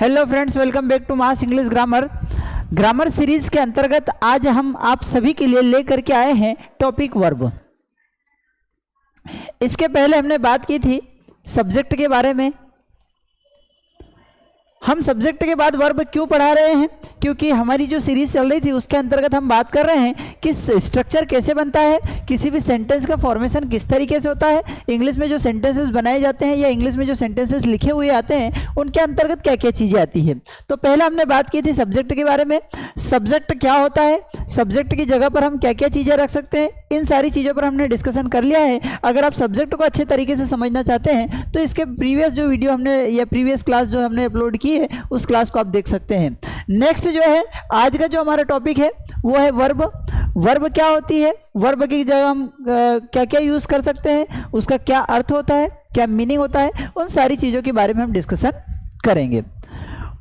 Hello friends, welcome back to mass English grammar series के अंतर्गत आज हम आप सभी के लिए लेकर के आए हैं टॉपिक वर्ब। इसके पहले हमने बात की थी सब्जेक्ट के बारे में। हम सब्जेक्ट के बाद वर्ब क्यों पढ़ा रहे हैं? क्योंकि हमारी जो सीरीज चल रही थी उसके अंतर्गत हम बात कर रहे हैं कि स्ट्रक्चर कैसे बनता है, किसी भी सेंटेंस का फॉर्मेशन किस तरीके से होता है, इंग्लिश में जो सेंटेंसेस बनाए जाते हैं या इंग्लिश में जो सेंटेंसेस लिखे हुए आते हैं उनके अंतर्गत क्या क्या चीज़ें आती है। तो पहले हमने बात की थी सब्जेक्ट के बारे में। सब्जेक्ट क्या होता है, सब्जेक्ट की जगह पर हम क्या क्या चीज़ें रख सकते हैं, इन सारी चीज़ों पर हमने डिस्कशन कर लिया है। अगर आप सब्जेक्ट को अच्छे तरीके से समझना चाहते हैं तो इसके प्रीवियस जो वीडियो हमने या प्रीवियस क्लास जो हमने अपलोड की है उस क्लास को आप देख सकते हैं। नेक्स्ट जो है आज का जो हमारा टॉपिक है वो है वर्ब। वर्ब क्या होती है, वर्ब की जगह हम क्या क्या यूज कर सकते हैं, उसका क्या अर्थ होता है, क्या मीनिंग होता है, उन सारी चीजों के बारे में हम डिस्कशन करेंगे।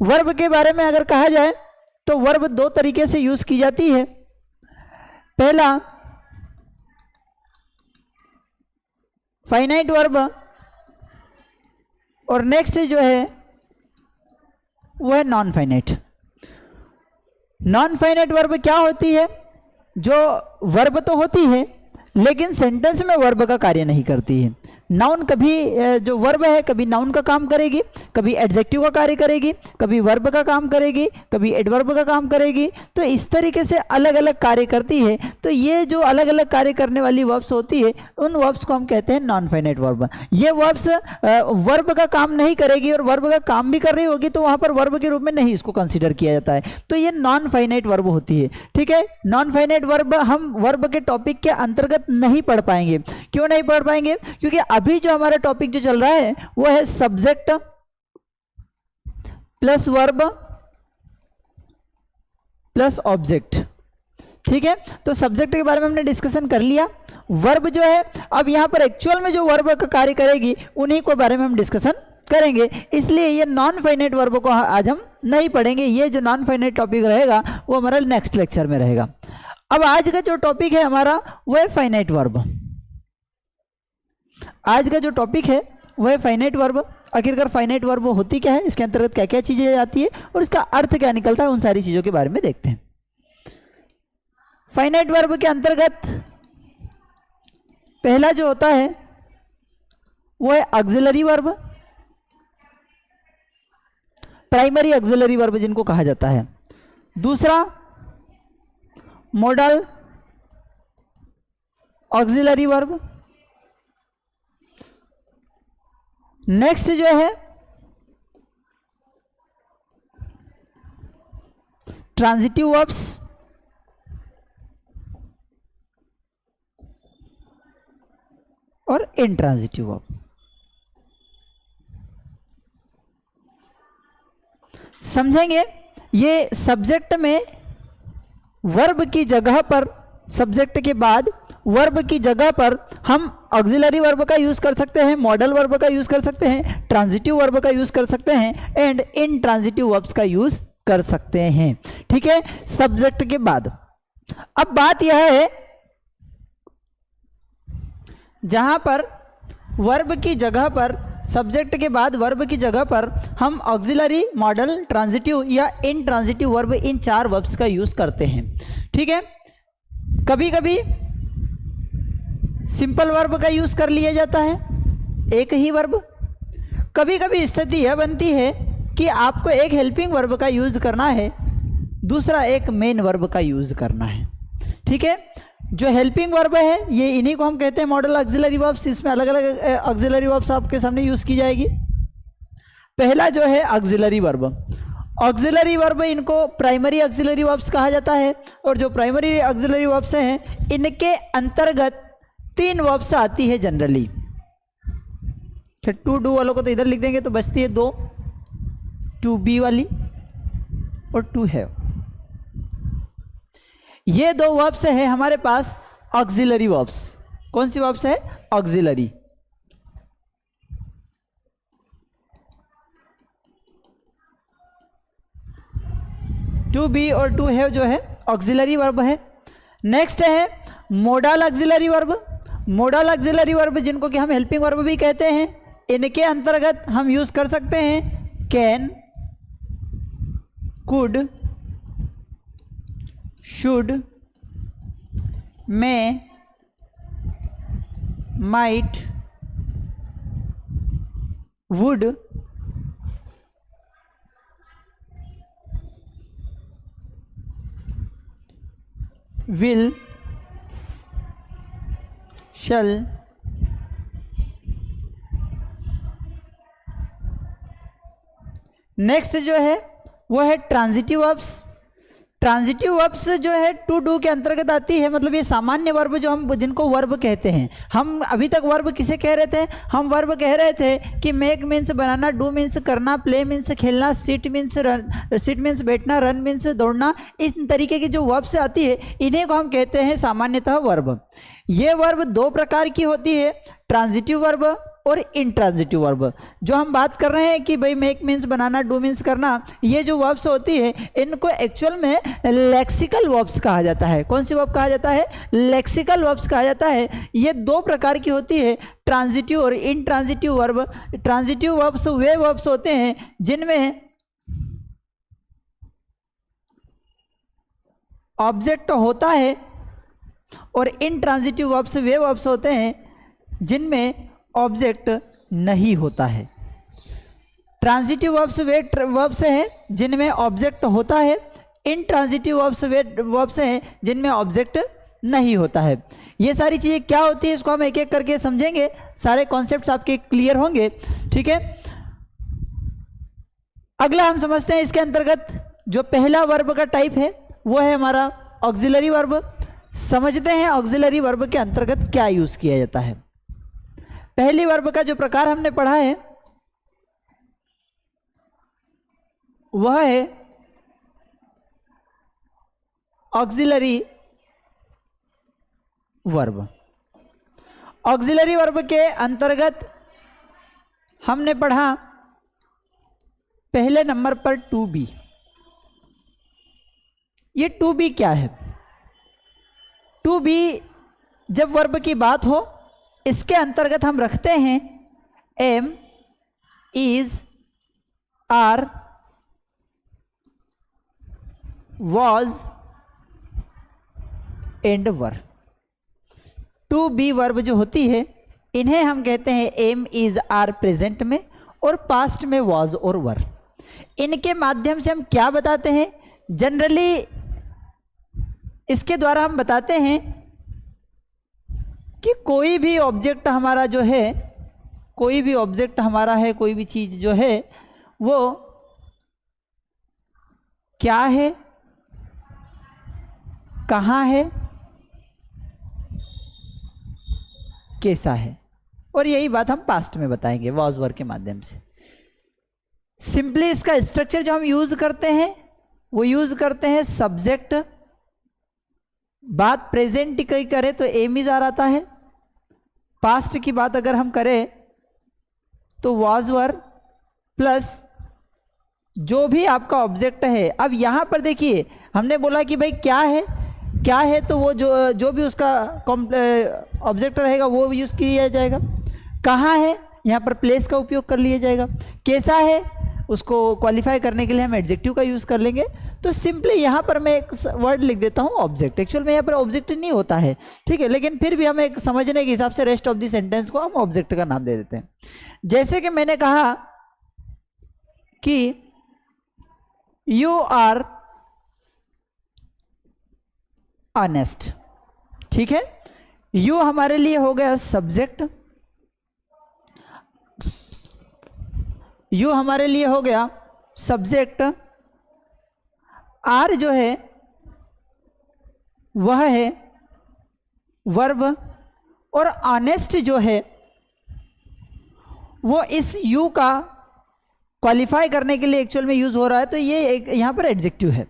वर्ब के बारे में अगर कहा जाए तो वर्ब दो तरीके से यूज की जाती है। पहला फाइनाइट वर्ब और नेक्स्ट जो है वो है non finite. Non finite verb क्या होती है? जो वर्ब तो होती है लेकिन सेंटेंस में वर्ब का कार्य नहीं करती है। नाउन कभी जो वर्ब है कभी नाउन का काम करेगी, कभी एडजेक्टिव का कार्य करेगी, कभी वर्ब का काम करेगी, कभी एडवर्ब का काम करेगी। तो इस तरीके से अलग अलग कार्य करती है। तो ये जो अलग अलग कार्य करने वाली वर्ब्स होती है उन वर्ब्स को हम कहते हैं नॉन फाइनाइट वर्ब। ये वर्ब्स वर्ब का काम नहीं करेगी और वर्ब का काम भी कर रही होगी तो वहां पर वर्ब के रूप में नहीं इसको कंसिडर किया जाता है। तो ये नॉन फाइनाइट वर्ब होती है। ठीक है, नॉन फाइनाइट वर्ब हम वर्ब के टॉपिक के अंतर्गत नहीं पढ़ पाएंगे। क्यों नहीं पढ़ पाएंगे? क्योंकि अभी जो हमारा टॉपिक जो चल रहा है वो है subject plus verb plus object. ठीक है, तो सब्जेक्ट के बारे में हमने डिस्कशन कर लिया। वर्ब जो है अब यहां पर एक्चुअल में जो वर्ब का कार्य करेगी उन्हीं के बारे में हम डिस्कशन करेंगे। इसलिए ये नॉन फाइनाइट वर्ब को आज हम नहीं पढ़ेंगे। ये जो नॉन फाइनाइट टॉपिक रहेगा वो हमारा नेक्स्ट लेक्चर में रहेगा। अब आज का जो टॉपिक है हमारा वो है फाइनाइट वर्ब। आज का जो टॉपिक है वो है फाइनाइट वर्ब। आखिरकार फाइनाइट वर्ब होती क्या है, इसके अंतर्गत क्या क्या चीजें आती है और इसका अर्थ क्या निकलता है, उन सारी चीजों के बारे में देखते हैं। फाइनाइट वर्ब के अंतर्गत पहला जो होता है वो है auxiliary verb, primary auxiliary verb जिनको कहा जाता है। दूसरा मॉडल ऑक्सिलरी वर्ब। नेक्स्ट जो है ट्रांजिटिव वर्ब्स और इंट्रांजिटिव वर्ब। समझेंगे ये सब्जेक्ट में वर्ब की जगह पर, सब्जेक्ट के बाद वर्ब की जगह पर हम ऑक्सिलरी वर्ब का यूज कर सकते हैं, मॉडल वर्ब का यूज कर सकते हैं, ट्रांजिटिव वर्ब का यूज कर सकते हैं एंड इंट्रांजिटिव वर्ब्स का यूज कर सकते हैं। ठीक है, सब्जेक्ट के बाद अब बात यह है जहां पर वर्ब की जगह पर, सब्जेक्ट के बाद वर्ब की जगह पर हम ऑक्सिलरी, मॉडल, ट्रांजिटिव या इंट्रांजिटिव वर्ब, इन चार वर्ब्स का यूज करते हैं। ठीक है, कभी कभी सिंपल वर्ब का यूज कर लिया जाता है, एक ही वर्ब। कभी कभी स्थिति यह बनती है कि आपको एक हेल्पिंग वर्ब का यूज करना है, दूसरा एक मेन वर्ब का यूज करना है। ठीक है, जो हेल्पिंग वर्ब है ये इन्हीं को हम कहते हैं मॉडल ऑक्सिलरी वर्ब्स। इसमें अलग अलग ऑक्सिलरी वर्ब्स आपके सामने यूज की जाएगी। पहला जो है ऑक्सिलरी वर्ब। ऑक्सिलरी वर्ब इनको प्राइमरी ऑक्सिलरी वर्ब्स कहा जाता है और जो प्राइमरी ऑक्सिलरी वर्ब्स हैं इनके अंतर्गत तीन वर्ब्स आती है जनरली। टू डू वालों को तो इधर लिख देंगे तो बचती है दो, टू बी वाली और टू हैव। ये दो वर्ब्स है हमारे पास ऑक्सिलरी वर्ब्स। कौन सी वर्ब्स है? ऑक्सिलरी। टू बी और टू हैव जो है ऑक्सिलरी वर्ब है। नेक्स्ट है model auxiliary verb. Model auxiliary verb जिनको कि हम हेल्पिंग वर्ब भी कहते हैं, इनके अंतर्गत हम यूज कर सकते हैं can, could, should, may, might, would, will, shall, next जो है वो है ट्रांजिटिव वर्ब्स। ट्रांजिटिव वर्ब्स जो है टू डू के अंतर्गत आती है, मतलब ये सामान्य वर्ब जो हम जिनको वर्ब कहते हैं। हम अभी तक वर्ब किसे कह रहे थे? हम वर्ब कह रहे थे कि make means banana, do means करना, प्ले मीन्स खेलना, सिट मीन्स बैठना, रन मीन्स दौड़ना। इस तरीके की जो वर्ब से आती है इन्हें को हम कहते हैं सामान्यतः वर्ब। ये वर्ब दो प्रकार की होती है, ट्रांजिटिव वर्ब और इंट्रांजिटिव वर्ब। जो हम बात कर रहे हैं कि भाई make means banana, do means करना, ये जो वर्ब्स होती है इनको एक्चुअल में लेक्सिकल वर्ब्स कहा जाता है। कौन सी वर्ब कहा जाता है? लेक्सिकल वर्ब्स कहा जाता है। ये दो प्रकार की होती है, ट्रांजिटिव और इंट्रांजिटिव वर्ब। ट्रांजिटिव वर्ब्स वे वर्ब्स होते हैं जिनमें ऑब्जेक्ट होता है, और इंट्रांजिटिव वर्ब्स वे वर्ब्स होते हैं जिनमें ऑब्जेक्ट नहीं होता है। ट्रांजिटिव वर्ब्स वे वर्ब्स हैं जिनमें ऑब्जेक्ट होता है, इंट्रांजिटिव वर्ब्स वे वर्ब्स हैं जिनमें ऑब्जेक्ट नहीं होता है। ये सारी चीज़ें क्या होती है इसको हम एक एक करके समझेंगे, सारे कॉन्सेप्ट्स आपके क्लियर होंगे। ठीक है, अगला हम समझते हैं इसके अंतर्गत जो पहला वर्ब का टाइप है वो है हमारा ऑक्सिलरी वर्ब। समझते हैं ऑक्सिलरी वर्ब के अंतर्गत क्या यूज किया जाता है। पहली वर्ब का जो प्रकार हमने पढ़ा है वह है ऑक्सिलरी वर्ब। ऑक्सिलरी वर्ब के अंतर्गत हमने पढ़ा पहले नंबर पर टू बी। ये टू बी क्या है? टू बी जब वर्ब की बात हो इसके अंतर्गत हम रखते हैं am, is, are, was and were. To be verb जो होती है इन्हें हम कहते हैं एम, इज, आर प्रेजेंट में, और पास्ट में वॉज और वर। इनके माध्यम से हम क्या बताते हैं? जनरली इसके द्वारा हम बताते हैं कि कोई भी ऑब्जेक्ट हमारा जो है, कोई भी ऑब्जेक्ट हमारा है, कोई भी चीज जो है वो क्या है, कहाँ है, कैसा है, और यही बात हम पास्ट में बताएंगे वॉज वर के माध्यम से। सिंपली इसका स्ट्रक्चर जो हम यूज करते हैं वो यूज करते हैं सब्जेक्ट, बात प्रेजेंट की करें तो एम इज आर आता है, पास्ट की बात अगर हम करें तो वॉज वर, प्लस जो भी आपका ऑब्जेक्ट है। अब यहां पर देखिए हमने बोला कि भाई क्या है, क्या है तो वो जो भी उसका ऑब्जेक्ट रहेगा वो यूज किया जाएगा। कहाँ है, यहाँ पर प्लेस का उपयोग कर लिया जाएगा। कैसा है, उसको क्वालिफाई करने के लिए हम एडजेक्टिव का यूज कर लेंगे। तो सिंपली यहाँ पर मैं एक वर्ड लिख देता हूँ ऑब्जेक्ट। एक्चुअल में यहाँ पर ऑब्जेक्ट नहीं होता है, ठीक है, लेकिन फिर भी हम एक समझने के हिसाब से रेस्ट ऑफ द सेंटेंस को हम ऑब्जेक्ट का नाम दे देते हैं। जैसे कि मैंने कहा कि यू आर ऑनेस्ट, ठीक है, यू हमारे लिए हो गया सब्जेक्ट, यू हमारे लिए हो गया सब्जेक्ट, आर जो है वह है वर्ब, और ऑनेस्ट जो है वो इस यू का क्वालिफाई करने के लिए एक्चुअल में यूज हो रहा है, तो ये एक यहाँ पर एडजेक्टिव है।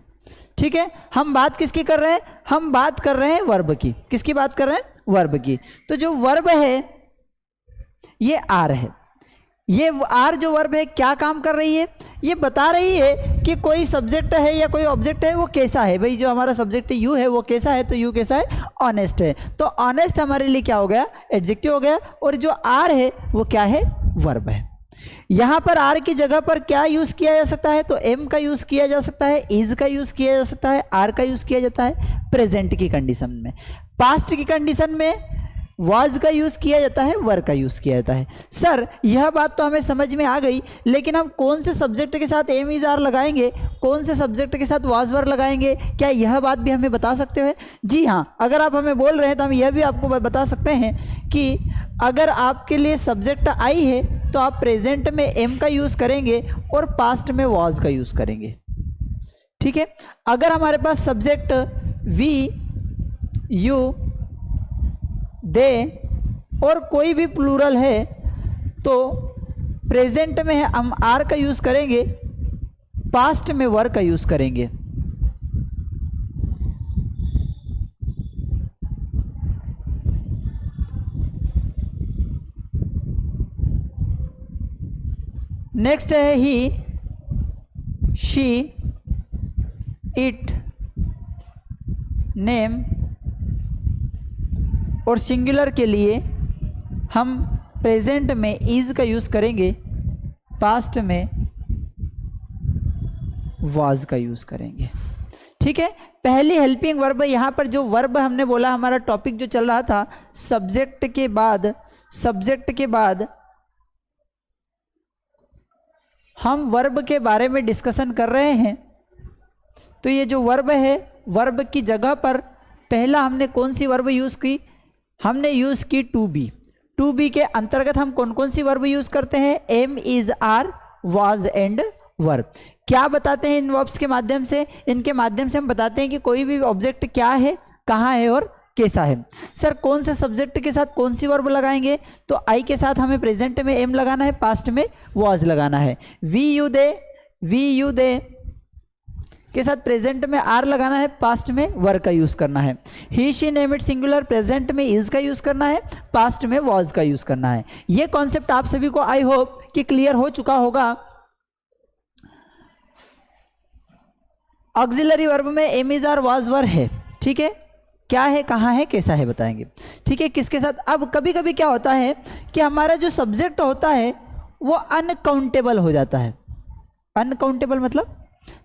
ठीक है, हम बात किसकी कर रहे हैं? हम बात कर रहे हैं वर्ब की। किसकी बात कर रहे हैं? वर्ब की। तो जो वर्ब है ये आर है। ये आर जो वर्ब है क्या काम कर रही है? ये बता रही है कि कोई सब्जेक्ट है या कोई ऑब्जेक्ट है वो कैसा है। भाई जो हमारा सब्जेक्ट यू है वो कैसा है, तो यू कैसा है? ऑनेस्ट है। तो ऑनेस्ट हमारे लिए क्या हो गया? एडजेक्टिव हो गया। और जो आर है वो क्या है? वर्ब है। यहां पर आर की जगह पर क्या यूज किया जा सकता है, तो एम का यूज किया जा सकता है, इज का यूज किया जा सकता है, आर का यूज किया जाता है प्रेजेंट की कंडीशन में। पास्ट की कंडीशन में वाज का यूज किया जाता है, वर का यूज किया जाता है। सर यह बात तो हमें समझ में आ गई, लेकिन हम कौन से सब्जेक्ट के साथ एम इज आर लगाएंगे, कौन से सब्जेक्ट के साथ वाज वर लगाएंगे, क्या यह बात भी हमें बता सकते हो? जी हाँ, अगर आप हमें बोल रहे हैं तो हम यह भी आपको बता सकते हैं कि अगर आपके लिए सब्जेक्ट आई है तो आप प्रेजेंट में एम का यूज करेंगे और पास्ट में वाज का यूज करेंगे। ठीक है, अगर हमारे पास सब्जेक्ट वी, यू, दे और कोई भी प्लूरल है तो प्रेजेंट में हम आर का यूज करेंगे, पास्ट में वर का यूज करेंगे। नेक्स्ट है ही, शी, इट, नेम और सिंगुलर के लिए हम प्रेजेंट में इज का यूज करेंगे, पास्ट में वाज का यूज करेंगे। ठीक है, पहली हेल्पिंग वर्ब, यहां पर जो वर्ब हमने बोला, हमारा टॉपिक जो चल रहा था सब्जेक्ट के बाद हम वर्ब के बारे में डिस्कशन कर रहे हैं। तो ये जो वर्ब है, वर्ब की जगह पर पहला हमने कौन सी वर्ब यूज की, हमने यूज की टू बी। टू बी के अंतर्गत हम कौन कौन सी वर्ब यूज करते हैं, am, is, are, was and were. क्या बताते हैं इन वर्ब्स के माध्यम से, इनके माध्यम से हम बताते हैं कि कोई भी ऑब्जेक्ट क्या है, कहाँ है और कैसा है। सर कौन से सब्जेक्ट के साथ कौन सी वर्ब लगाएंगे, तो आई के साथ हमें प्रेजेंट में एम लगाना है, पास्ट में वाज लगाना है। वी यू दे के साथ प्रेजेंट में आर लगाना है, पास्ट में वर का यूज करना है। He, she, name, it singular, present में इज का यूज करना है, पास्ट में वाज का यूज करना है। ये कॉन्सेप्ट आप सभी को आई होप कि क्लियर हो चुका होगा। ऑक्सिलरी वर्ब में M, is, are, was, were है। ठीक है, क्या है, कहाँ है, कैसा है बताएंगे। ठीक है, किसके साथ। अब कभी कभी क्या होता है कि हमारा जो सब्जेक्ट होता है वो अनकाउंटेबल हो जाता है। अनकाउंटेबल मतलब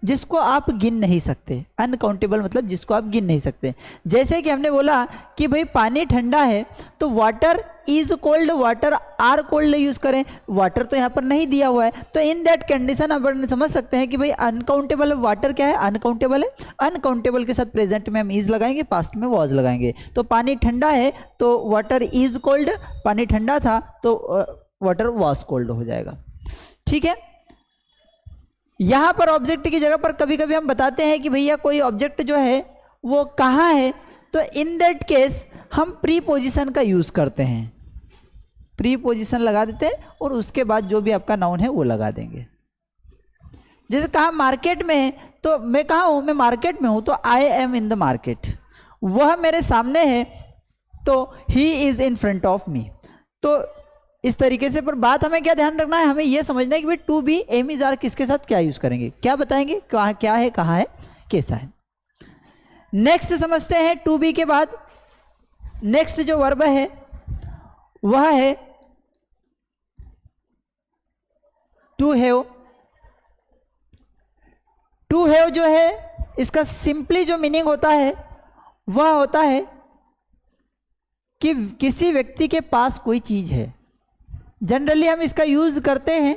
जिसको आप गिन नहीं सकते, अनकाउंटेबल मतलब जिसको आप गिन नहीं सकते। जैसे कि हमने बोला कि भाई पानी ठंडा है तो water is cold, water are cold use करें, वाटर तो यहाँ पर नहीं दिया हुआ है, तो इन दैट कंडीशन अपन समझ सकते हैं कि भाई अनकाउंटेबल वाटर क्या है, अनकाउंटेबल है। अनकाउंटेबल के साथ प्रेजेंट में हम इज लगाएंगे, पास्ट में वाज लगाएंगे। तो पानी ठंडा है तो वाटर इज कोल्ड, पानी ठंडा था तो वाटर वाज कोल्ड हो जाएगा। ठीक है, यहां पर ऑब्जेक्ट की जगह पर कभी कभी हम बताते हैं कि भैया कोई ऑब्जेक्ट जो है वो कहाँ है, तो इन दैट केस हम प्रीपोजिशन का यूज करते हैं। प्रीपोजिशन लगा देते हैं और उसके बाद जो भी आपका नाउन है वो लगा देंगे। जैसे कहा मार्केट में है तो मैं कहाँ हूं, मैं मार्केट में हूं तो I am in the market. वह मेरे सामने है तो he is in front of me. तो इस तरीके से, पर बात हमें क्या ध्यान रखना है, हमें यह समझना है कि भाई to be, am, is, are किसके साथ क्या यूज करेंगे, क्या बताएंगे, क्या है, कहाँ है, कैसा है। नेक्स्ट समझते हैं, टू बी के बाद नेक्स्ट जो वर्ब है वह है टू हैव। टू हैव जो है इसका सिंपली जो मीनिंग होता है वह होता है कि किसी व्यक्ति के पास कोई चीज है। जनरली हम इसका यूज करते हैं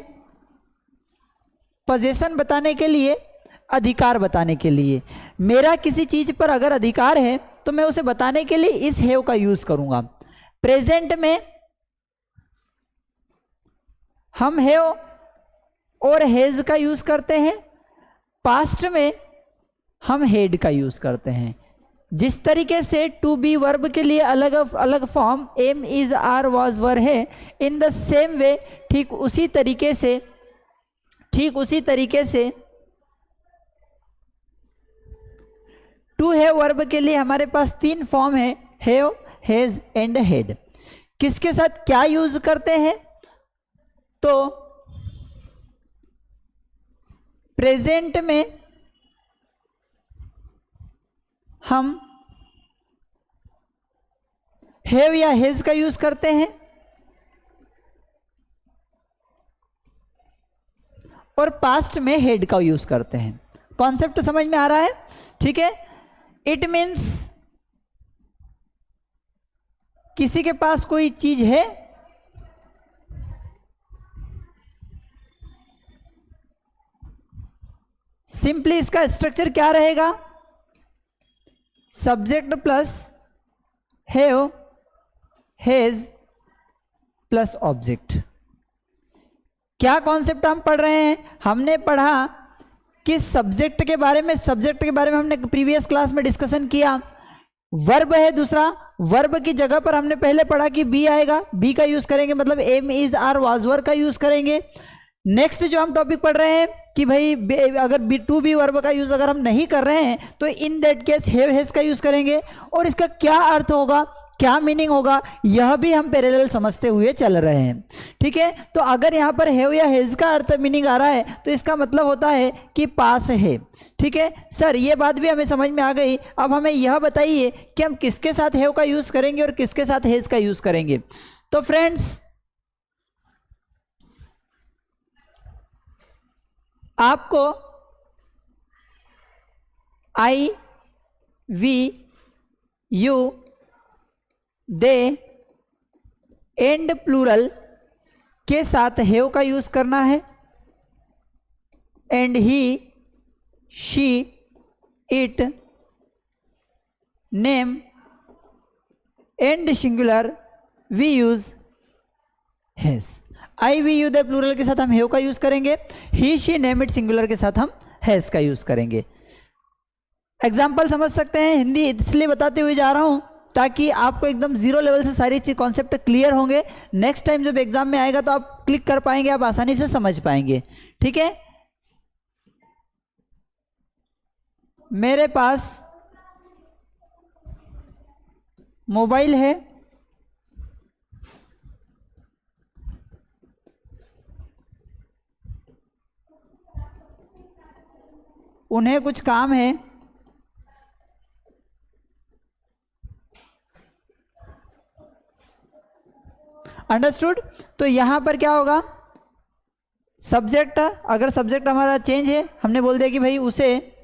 पोजीशन बताने के लिए, अधिकार बताने के लिए। मेरा किसी चीज पर अगर अधिकार है तो मैं उसे बताने के लिए इस हैव का यूज करूंगा। प्रेजेंट में हम हैव और हैज का यूज करते हैं, पास्ट में हम हैड का यूज करते हैं। जिस तरीके से टू बी वर्ब के लिए अलग अलग form am, is, are, was, were है, इन द सेम वे ठीक उसी तरीके से टू हैव वर्ब के लिए हमारे पास तीन फॉर्म है, हैव, हैज एंड हैड। किसके साथ क्या यूज करते हैं, तो प्रेजेंट में हम हैव या हैज का यूज करते हैं, और पास्ट में हेड का यूज करते हैं। कॉन्सेप्ट समझ में आ रहा है? ठीक है। इट मीन्स किसी के पास कोई चीज है, सिंपली इसका स्ट्रक्चर क्या रहेगा? Subject plus have has plus object. क्या कॉन्सेप्ट हम पढ़ रहे हैं? हमने पढ़ा कि सब्जेक्ट के बारे में हमने प्रीवियस क्लास में डिस्कशन किया। वर्ब है दूसरा, वर्ब की जगह पर हमने पहले पढ़ा कि बी आएगा, बी का यूज करेंगे, मतलब am is are was were का यूज करेंगे। नेक्स्ट जो हम टॉपिक पढ़ रहे हैं कि भाई अगर बी टू बी वर्ब का यूज अगर हम नहीं कर रहे हैं तो in that case have has का यूज करेंगे, और इसका क्या अर्थ होगा, क्या मीनिंग होगा, यह भी हम पैरेलल समझते हुए चल रहे हैं। ठीक है। तो अगर यहाँ पर हैव या हैज का अर्थ मीनिंग आ रहा है तो इसका मतलब होता है कि पास है। ठीक है सर, ये बात भी हमें समझ में आ गई। अब हमें यह बताइए कि हम किसके साथ हैव का यूज करेंगे और किसके साथ हैज का यूज करेंगे। तो फ्रेंड्स, आपको I, we, you, they and plural के साथ हैव का यूज करना है, and he, she, it, name and singular we use has. I, we, you, they plural के साथ हम हैव का यूज करेंगे, he, she, name, it singular के साथ हम हैज का यूज करेंगे। एग्जाम्पल समझ सकते हैं, हिंदी इसलिए बताते हुए जा रहा हूं ताकि आपको एकदम जीरो लेवल से सारी चीज कॉन्सेप्ट क्लियर होंगे। नेक्स्ट टाइम जब एग्जाम में आएगा तो आप क्लिक कर पाएंगे, आप आसानी से समझ पाएंगे। ठीक है। मेरे पास मोबाइल है, उन्हें कुछ काम है, अंडरस्टूड। तो यहां पर क्या होगा, सब्जेक्ट, अगर सब्जेक्ट हमारा चेंज है, हमने बोल दिया कि भाई उसे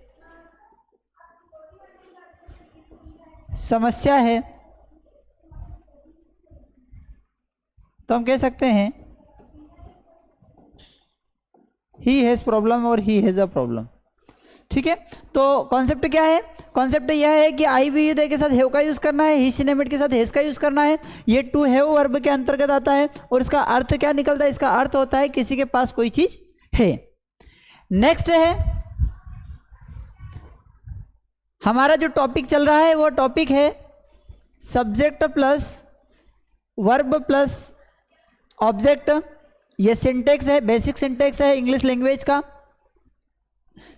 समस्या है, तो हम कह सकते हैं ही हैज प्रॉब्लम और ही हैज अ प्रॉब्लम। ठीक है। तो कॉन्सेप्ट क्या है? कॉन्सेप्ट यह है कि आई, वी, यू, दे के साथ हैव का यूज करना है, ही, शी, नेम, इट के साथ हैज का यूज करना है। ये टू हैव वर्ब के अंतर्गत आता है और इसका अर्थ क्या निकलता है? इसका अर्थ होता है किसी के पास कोई चीज है। नेक्स्ट है हमारा जो टॉपिक चल रहा है, वो टॉपिक है subject plus verb plus object. ये सिंटेक्स है, बेसिक सिंटेक्स है इंग्लिश लैंग्वेज का।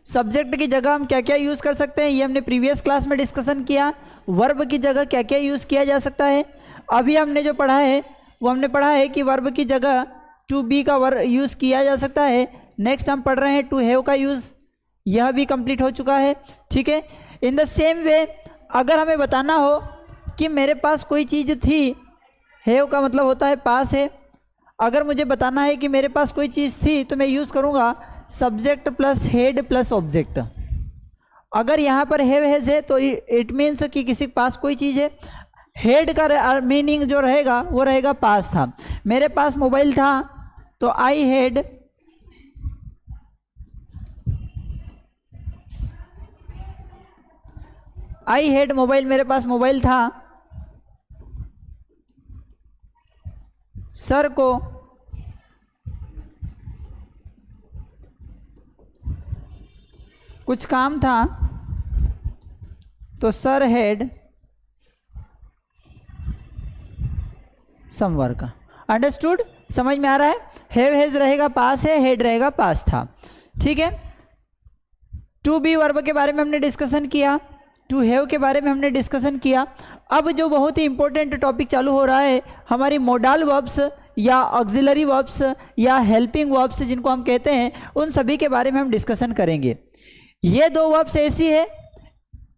सब्जेक्ट की जगह हम क्या क्या यूज कर सकते हैं, ये हमने प्रीवियस क्लास में डिस्कशन किया। वर्ब की जगह क्या क्या यूज किया जा सकता है, अभी हमने जो पढ़ा है वो हमने पढ़ा है कि वर्ब की जगह टू बी का वर्ब यूज किया जा सकता है। नेक्स्ट हम पढ़ रहे हैं टू हैव का यूज, यह भी कंप्लीट हो चुका है। ठीक है। इन द सेम वे, अगर हमें बताना हो कि मेरे पास कोई चीज़ थी, हैव का मतलब होता है पास है, अगर मुझे बताना है कि मेरे पास कोई चीज़ थी तो मैं यूज़ करूँगा subject plus head plus object. अगर यहाँ पर हैव हैज है तो इट मीन्स कि किसी के पास कोई चीज़ है। हेड का मीनिंग जो रहेगा वो रहेगा पास था। मेरे पास मोबाइल था तो आई हैड मोबाइल, मेरे पास मोबाइल था। सर को कुछ काम था तो sir had some work. Understood? समझ में आ रहा है? हैव हैज रहेगा पास है, हेड रहेगा पास था। ठीक है। टू बी वर्ब के बारे में हमने डिस्कशन किया, टू हैव के बारे में हमने डिस्कशन किया। अब जो बहुत ही इंपॉर्टेंट टॉपिक चालू हो रहा है, हमारी मोडाल वर्ब्स या ऑक्सिलरी वर्ब्स या हेल्पिंग वर्ब्स जिनको हम कहते हैं, उन सभी के बारे में हम डिस्कशन करेंगे। ये दो वर्ब्स ऐसी है,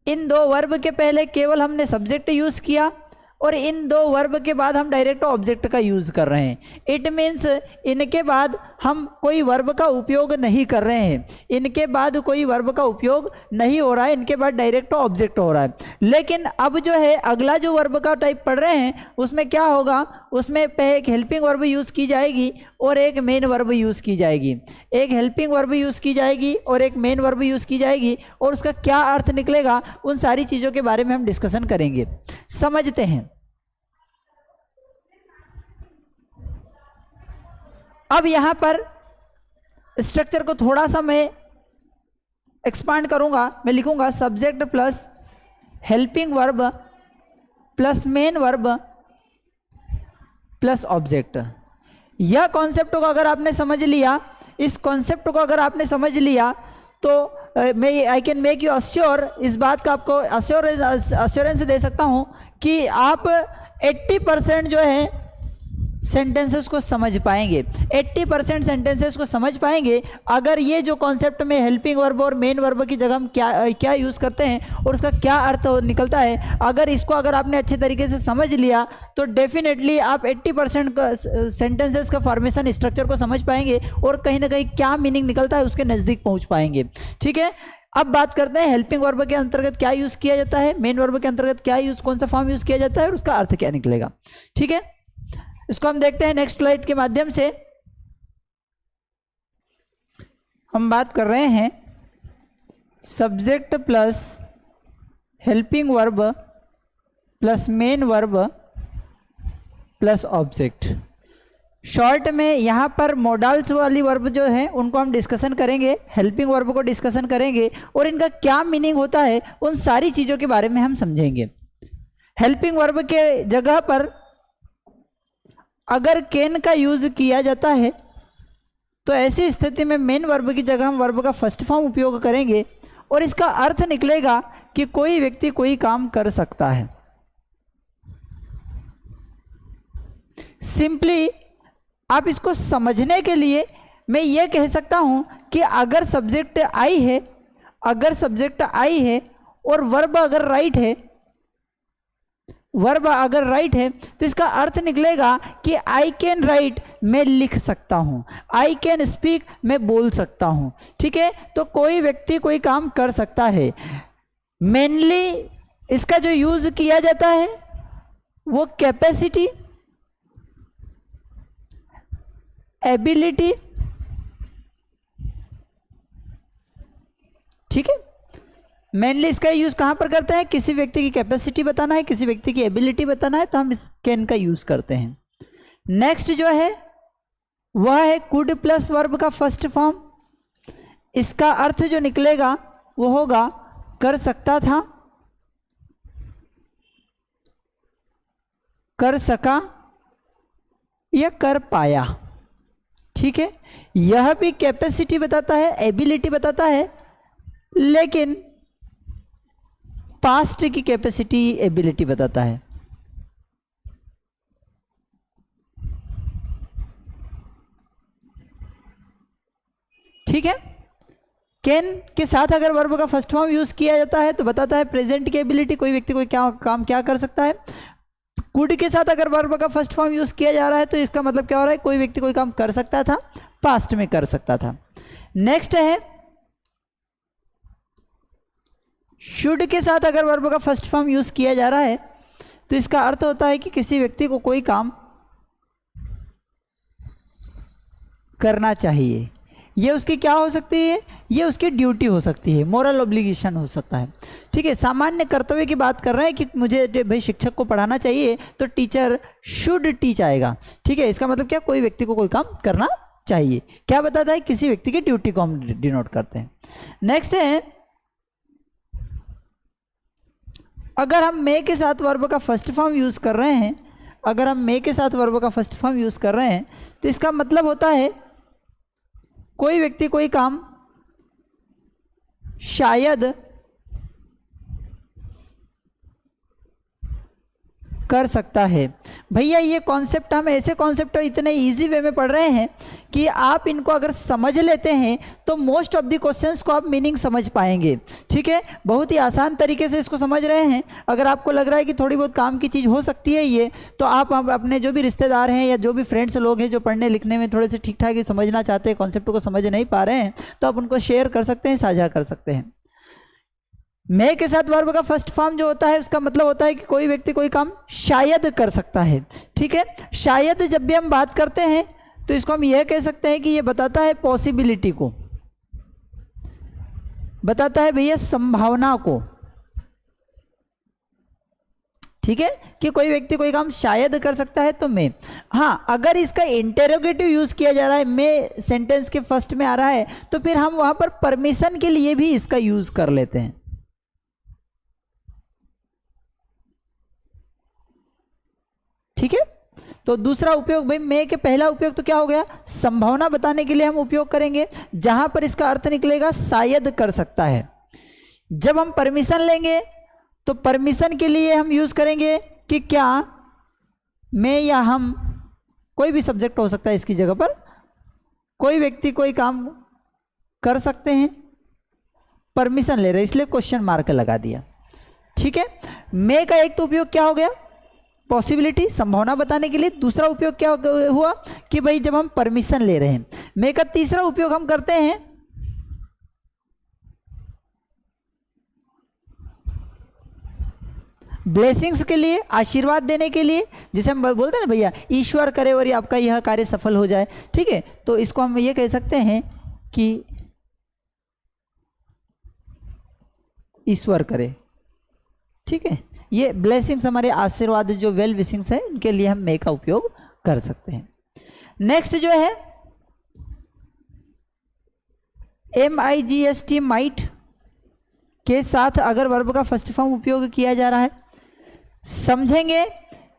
इन दो वर्ब के पहले केवल हमने सब्जेक्ट यूज किया और इन दो वर्ब के बाद हम डायरेक्ट ऑब्जेक्ट का यूज कर रहे हैं। इट मीन्स इनके बाद हम कोई वर्ब का उपयोग नहीं कर रहे हैं, इनके बाद कोई वर्ब का उपयोग नहीं हो रहा है, इनके बाद डायरेक्ट ऑब्जेक्ट हो रहा है। लेकिन अब जो है अगला जो वर्ब का टाइप पढ़ रहे हैं उसमें क्या होगा, उसमें एक हेल्पिंग वर्ब यूज़ की जाएगी और एक मेन वर्ब यूज़ की जाएगी। एक हेल्पिंग वर्ब यूज़ की जाएगी और एक मेन वर्ब यूज़ की जाएगी, और उसका क्या अर्थ निकलेगा उन सारी चीज़ों के बारे में हम डिस्कशन करेंगे। समझते हैं। अब यहां पर स्ट्रक्चर को थोड़ा सा मैं एक्सपांड करूंगा। मैं लिखूंगा subject plus helping verb plus main verb plus object. यह कॉन्सेप्ट को अगर आपने समझ लिया, इस कॉन्सेप्ट को अगर आपने समझ लिया तो मैं I can make you assure, इस बात का आपको अश्योरेंस दे सकता हूं कि आप 80% जो है सेंटेंसेस को समझ पाएंगे। 80% सेंटेंसेस को समझ पाएंगे अगर ये जो कॉन्सेप्ट में हेल्पिंग वर्ब और मेन वर्ब की जगह हम क्या यूज़ करते हैं और उसका क्या अर्थ निकलता है, अगर आपने अच्छे तरीके से समझ लिया तो डेफिनेटली आप 80% सेंटेंसेस का फॉर्मेशन स्ट्रक्चर को समझ पाएंगे और कहीं ना कहीं क्या मीनिंग निकलता है उसके नज़दीक पहुँच पाएंगे। ठीक है, अब बात करते हैं हेल्पिंग वर्ब के अंतर्गत क्या यूज़ किया जाता है, मेन वर्ब के अंतर्गत क्या कौन सा फॉर्म यूज़ किया जाता है और उसका अर्थ क्या निकलेगा। ठीक है, इसको हम देखते हैं नेक्स्ट स्लाइड के माध्यम से। हम बात कर रहे हैं subject plus helping verb plus main verb plus object. Short में यहाँ पर मोडाल्स वाली वर्ब जो है उनको हम डिस्कशन करेंगे, हेल्पिंग वर्ब को डिस्कशन करेंगे और इनका क्या मीनिंग होता है उन सारी चीज़ों के बारे में हम समझेंगे। हेल्पिंग वर्ब के जगह पर अगर कैन का यूज़ किया जाता है तो ऐसी स्थिति में मेन वर्ब की जगह हम वर्ब का फर्स्ट फॉर्म उपयोग करेंगे और इसका अर्थ निकलेगा कि कोई व्यक्ति कोई काम कर सकता है। सिंपली आप इसको समझने के लिए मैं ये कह सकता हूं कि अगर सब्जेक्ट आई है और वर्ब अगर राइट है तो इसका अर्थ निकलेगा कि आई कैन राइट, मैं लिख सकता हूं, आई कैन स्पीक, मैं बोल सकता हूं। ठीक है, तो कोई व्यक्ति कोई काम कर सकता है। मेनली इसका जो यूज किया जाता है वो कैपेसिटी, एबिलिटी, ठीक है, मेनली इसका यूज कहां पर करते हैं, किसी व्यक्ति की कैपेसिटी बताना है, किसी व्यक्ति की एबिलिटी बताना है तो हम इस कैन का यूज करते हैं। नेक्स्ट जो है वह है कुड प्लस वर्ब का फर्स्ट फॉर्म। इसका अर्थ जो निकलेगा वो होगा कर सकता था, कर सका या कर पाया। ठीक है, यह भी कैपेसिटी बताता है, एबिलिटी बताता है, लेकिन पास्ट की कैपेसिटी एबिलिटी बताता है। ठीक है, कैन के साथ अगर वर्ब का फर्स्ट फॉर्म यूज किया जाता है तो बताता है प्रेजेंट की एबिलिटी, कोई व्यक्ति कोई काम क्या कर सकता है। कुड के साथ अगर वर्ब का फर्स्ट फॉर्म यूज किया जा रहा है तो इसका मतलब क्या हो रहा है, कोई व्यक्ति कोई काम कर सकता था, पास्ट में कर सकता था। नेक्स्ट है शुड के साथ अगर वर्ब का फर्स्ट फॉर्म यूज किया जा रहा है तो इसका अर्थ होता है कि किसी व्यक्ति को कोई काम करना चाहिए। ये उसकी क्या हो सकती है, ये उसकी ड्यूटी हो सकती है, मोरल ऑब्लिगेशन हो सकता है। ठीक है, सामान्य कर्तव्य की बात कर रहे हैं कि मुझे भाई शिक्षक को पढ़ाना चाहिए तो टीचर शुड टीच आएगा। ठीक है, इसका मतलब क्या, कोई व्यक्ति को कोई काम करना चाहिए। क्या बताता है, किसी व्यक्ति की ड्यूटी को हम डिनोट करते हैं। नेक्स्ट है अगर हम मे के साथ वर्ब का फर्स्ट फॉर्म यूज कर रहे हैं, अगर हम मे के साथ वर्ब का फर्स्ट फॉर्म यूज कर रहे हैं तो इसका मतलब होता है कोई व्यक्ति कोई काम शायद कर सकता है। भैया ये कॉन्सेप्ट हम ऐसे कॉन्सेप्ट इतने इजी वे में पढ़ रहे हैं कि आप इनको अगर समझ लेते हैं तो मोस्ट ऑफ द क्वेश्चंस को आप मीनिंग समझ पाएंगे। ठीक है, बहुत ही आसान तरीके से इसको समझ रहे हैं। अगर आपको लग रहा है कि थोड़ी बहुत काम की चीज़ हो सकती है ये, तो आप अपने जो भी रिश्तेदार हैं या जो भी फ्रेंड्स लोग हैं जो पढ़ने लिखने में थोड़े से ठीक ठाक समझना चाहते हैं, कॉन्सेप्ट को समझ नहीं पा रहे हैं, तो आप उनको शेयर कर सकते हैं, साझा कर सकते हैं। मे के साथ वर्ब का फर्स्ट फॉर्म जो होता है उसका मतलब होता है कि कोई व्यक्ति कोई काम शायद कर सकता है। ठीक है, शायद जब भी हम बात करते हैं तो इसको हम यह कह सकते हैं कि ये बताता है पॉसिबिलिटी को, बताता है भैया संभावना को। ठीक है, कि कोई व्यक्ति कोई काम शायद कर सकता है तो मे। हाँ, अगर इसका इंटेरोगेटिव यूज किया जा रहा है, मे सेंटेंस के फर्स्ट में आ रहा है, तो फिर हम वहां पर परमिशन के लिए भी इसका यूज कर लेते हैं। ठीक है, तो दूसरा उपयोग भाई मे के पहला उपयोग तो क्या हो गया, संभावना बताने के लिए हम उपयोग करेंगे, जहां पर इसका अर्थ निकलेगा शायद कर सकता है। जब हम परमिशन लेंगे तो परमिशन के लिए हम यूज करेंगे कि क्या मैं या हम, कोई भी सब्जेक्ट हो सकता है इसकी जगह पर, कोई व्यक्ति कोई काम कर सकते हैं, परमिशन ले रहे इसलिए क्वेश्चन मार्क लगा दिया। ठीक है, मे का एक तो उपयोग क्या हो गया, पॉसिबिलिटी संभावना बताने के लिए। दूसरा उपयोग क्या हुआ कि भाई जब हम परमिशन ले रहे हैं। मे का तीसरा उपयोग हम करते हैं ब्लेसिंग्स के लिए, आशीर्वाद देने के लिए, जिसे हम बोलते हैं ना भैया ईश्वर करे और ये आपका यह कार्य सफल हो जाए। ठीक है, तो इसको हम ये कह सकते हैं कि ईश्वर करे। ठीक है, ये ब्लेसिंग्स हमारे आशीर्वाद जो वेल विशिंग्स है उनके लिए हम मे का उपयोग कर सकते हैं। नेक्स्ट जो है MIGST माइट के साथ अगर वर्ब का फर्स्ट फॉर्म उपयोग किया जा रहा है, समझेंगे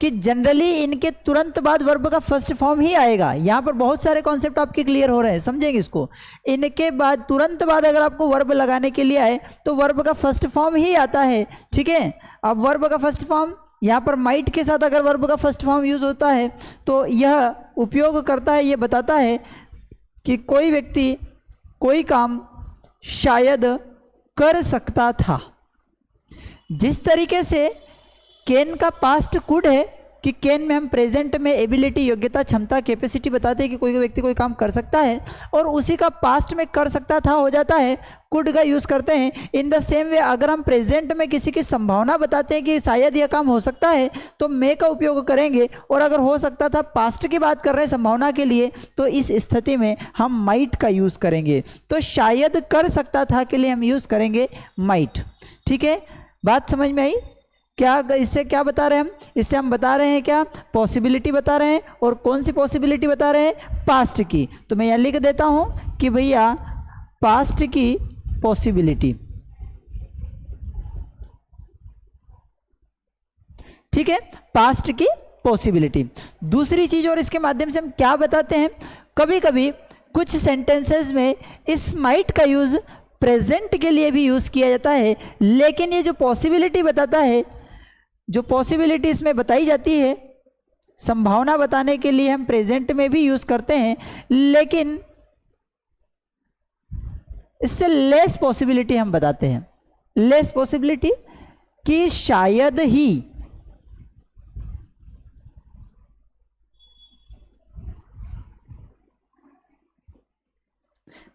कि जनरली इनके तुरंत बाद वर्ब का फर्स्ट फॉर्म ही आएगा। यहां पर बहुत सारे कॉन्सेप्ट आपके क्लियर हो रहे हैं, समझेंगे इसको। इनके बाद तुरंत बाद अगर आपको वर्ब लगाने के लिए आए तो वर्ब का फर्स्ट फॉर्म ही आता है। ठीक है, अब वर्ब का फर्स्ट फॉर्म यहाँ पर माइट के साथ अगर वर्ब का फर्स्ट फॉर्म यूज होता है तो यह उपयोग करता है, ये बताता है कि कोई व्यक्ति कोई काम शायद कर सकता था। जिस तरीके से कैन का पास्ट कुड है कि कैन में हम प्रेजेंट में एबिलिटी, योग्यता, क्षमता, कैपेसिटी बताते हैं कि कोई व्यक्ति कोई काम कर सकता है, और उसी का पास्ट में कर सकता था हो जाता है, कुड का यूज करते हैं। इन द सेम वे अगर हम प्रेजेंट में किसी की संभावना बताते हैं कि शायद यह काम हो सकता है तो मे का उपयोग करेंगे, और अगर हो सकता था पास्ट की बात कर रहे हैं संभावना के लिए तो इस स्थिति में हम माइट का यूज करेंगे। तो शायद कर सकता था के लिए हम यूज करेंगे माइट। ठीक है, बात समझ में आई? क्या इससे क्या बता रहे हैं हम? इससे हम बता रहे हैं क्या, पॉसिबिलिटी बता रहे हैं। और कौन सी पॉसिबिलिटी बता रहे हैं? पास्ट की। तो मैं यहाँ लिख देता हूं कि भैया पास्ट की पॉसिबिलिटी। ठीक है, पास्ट की पॉसिबिलिटी। दूसरी चीज और इसके माध्यम से हम क्या बताते हैं, कभी कभी कुछ सेंटेंसेस में इस माइट का यूज प्रेजेंट के लिए भी यूज किया जाता है, लेकिन ये जो पॉसिबिलिटी बताता है, जो पॉसिबिलिटी इसमें बताई जाती है संभावना बताने के लिए हम प्रेजेंट में भी यूज करते हैं, लेकिन इससे लेस पॉसिबिलिटी हम बताते हैं। लेस पॉसिबिलिटी कि शायद ही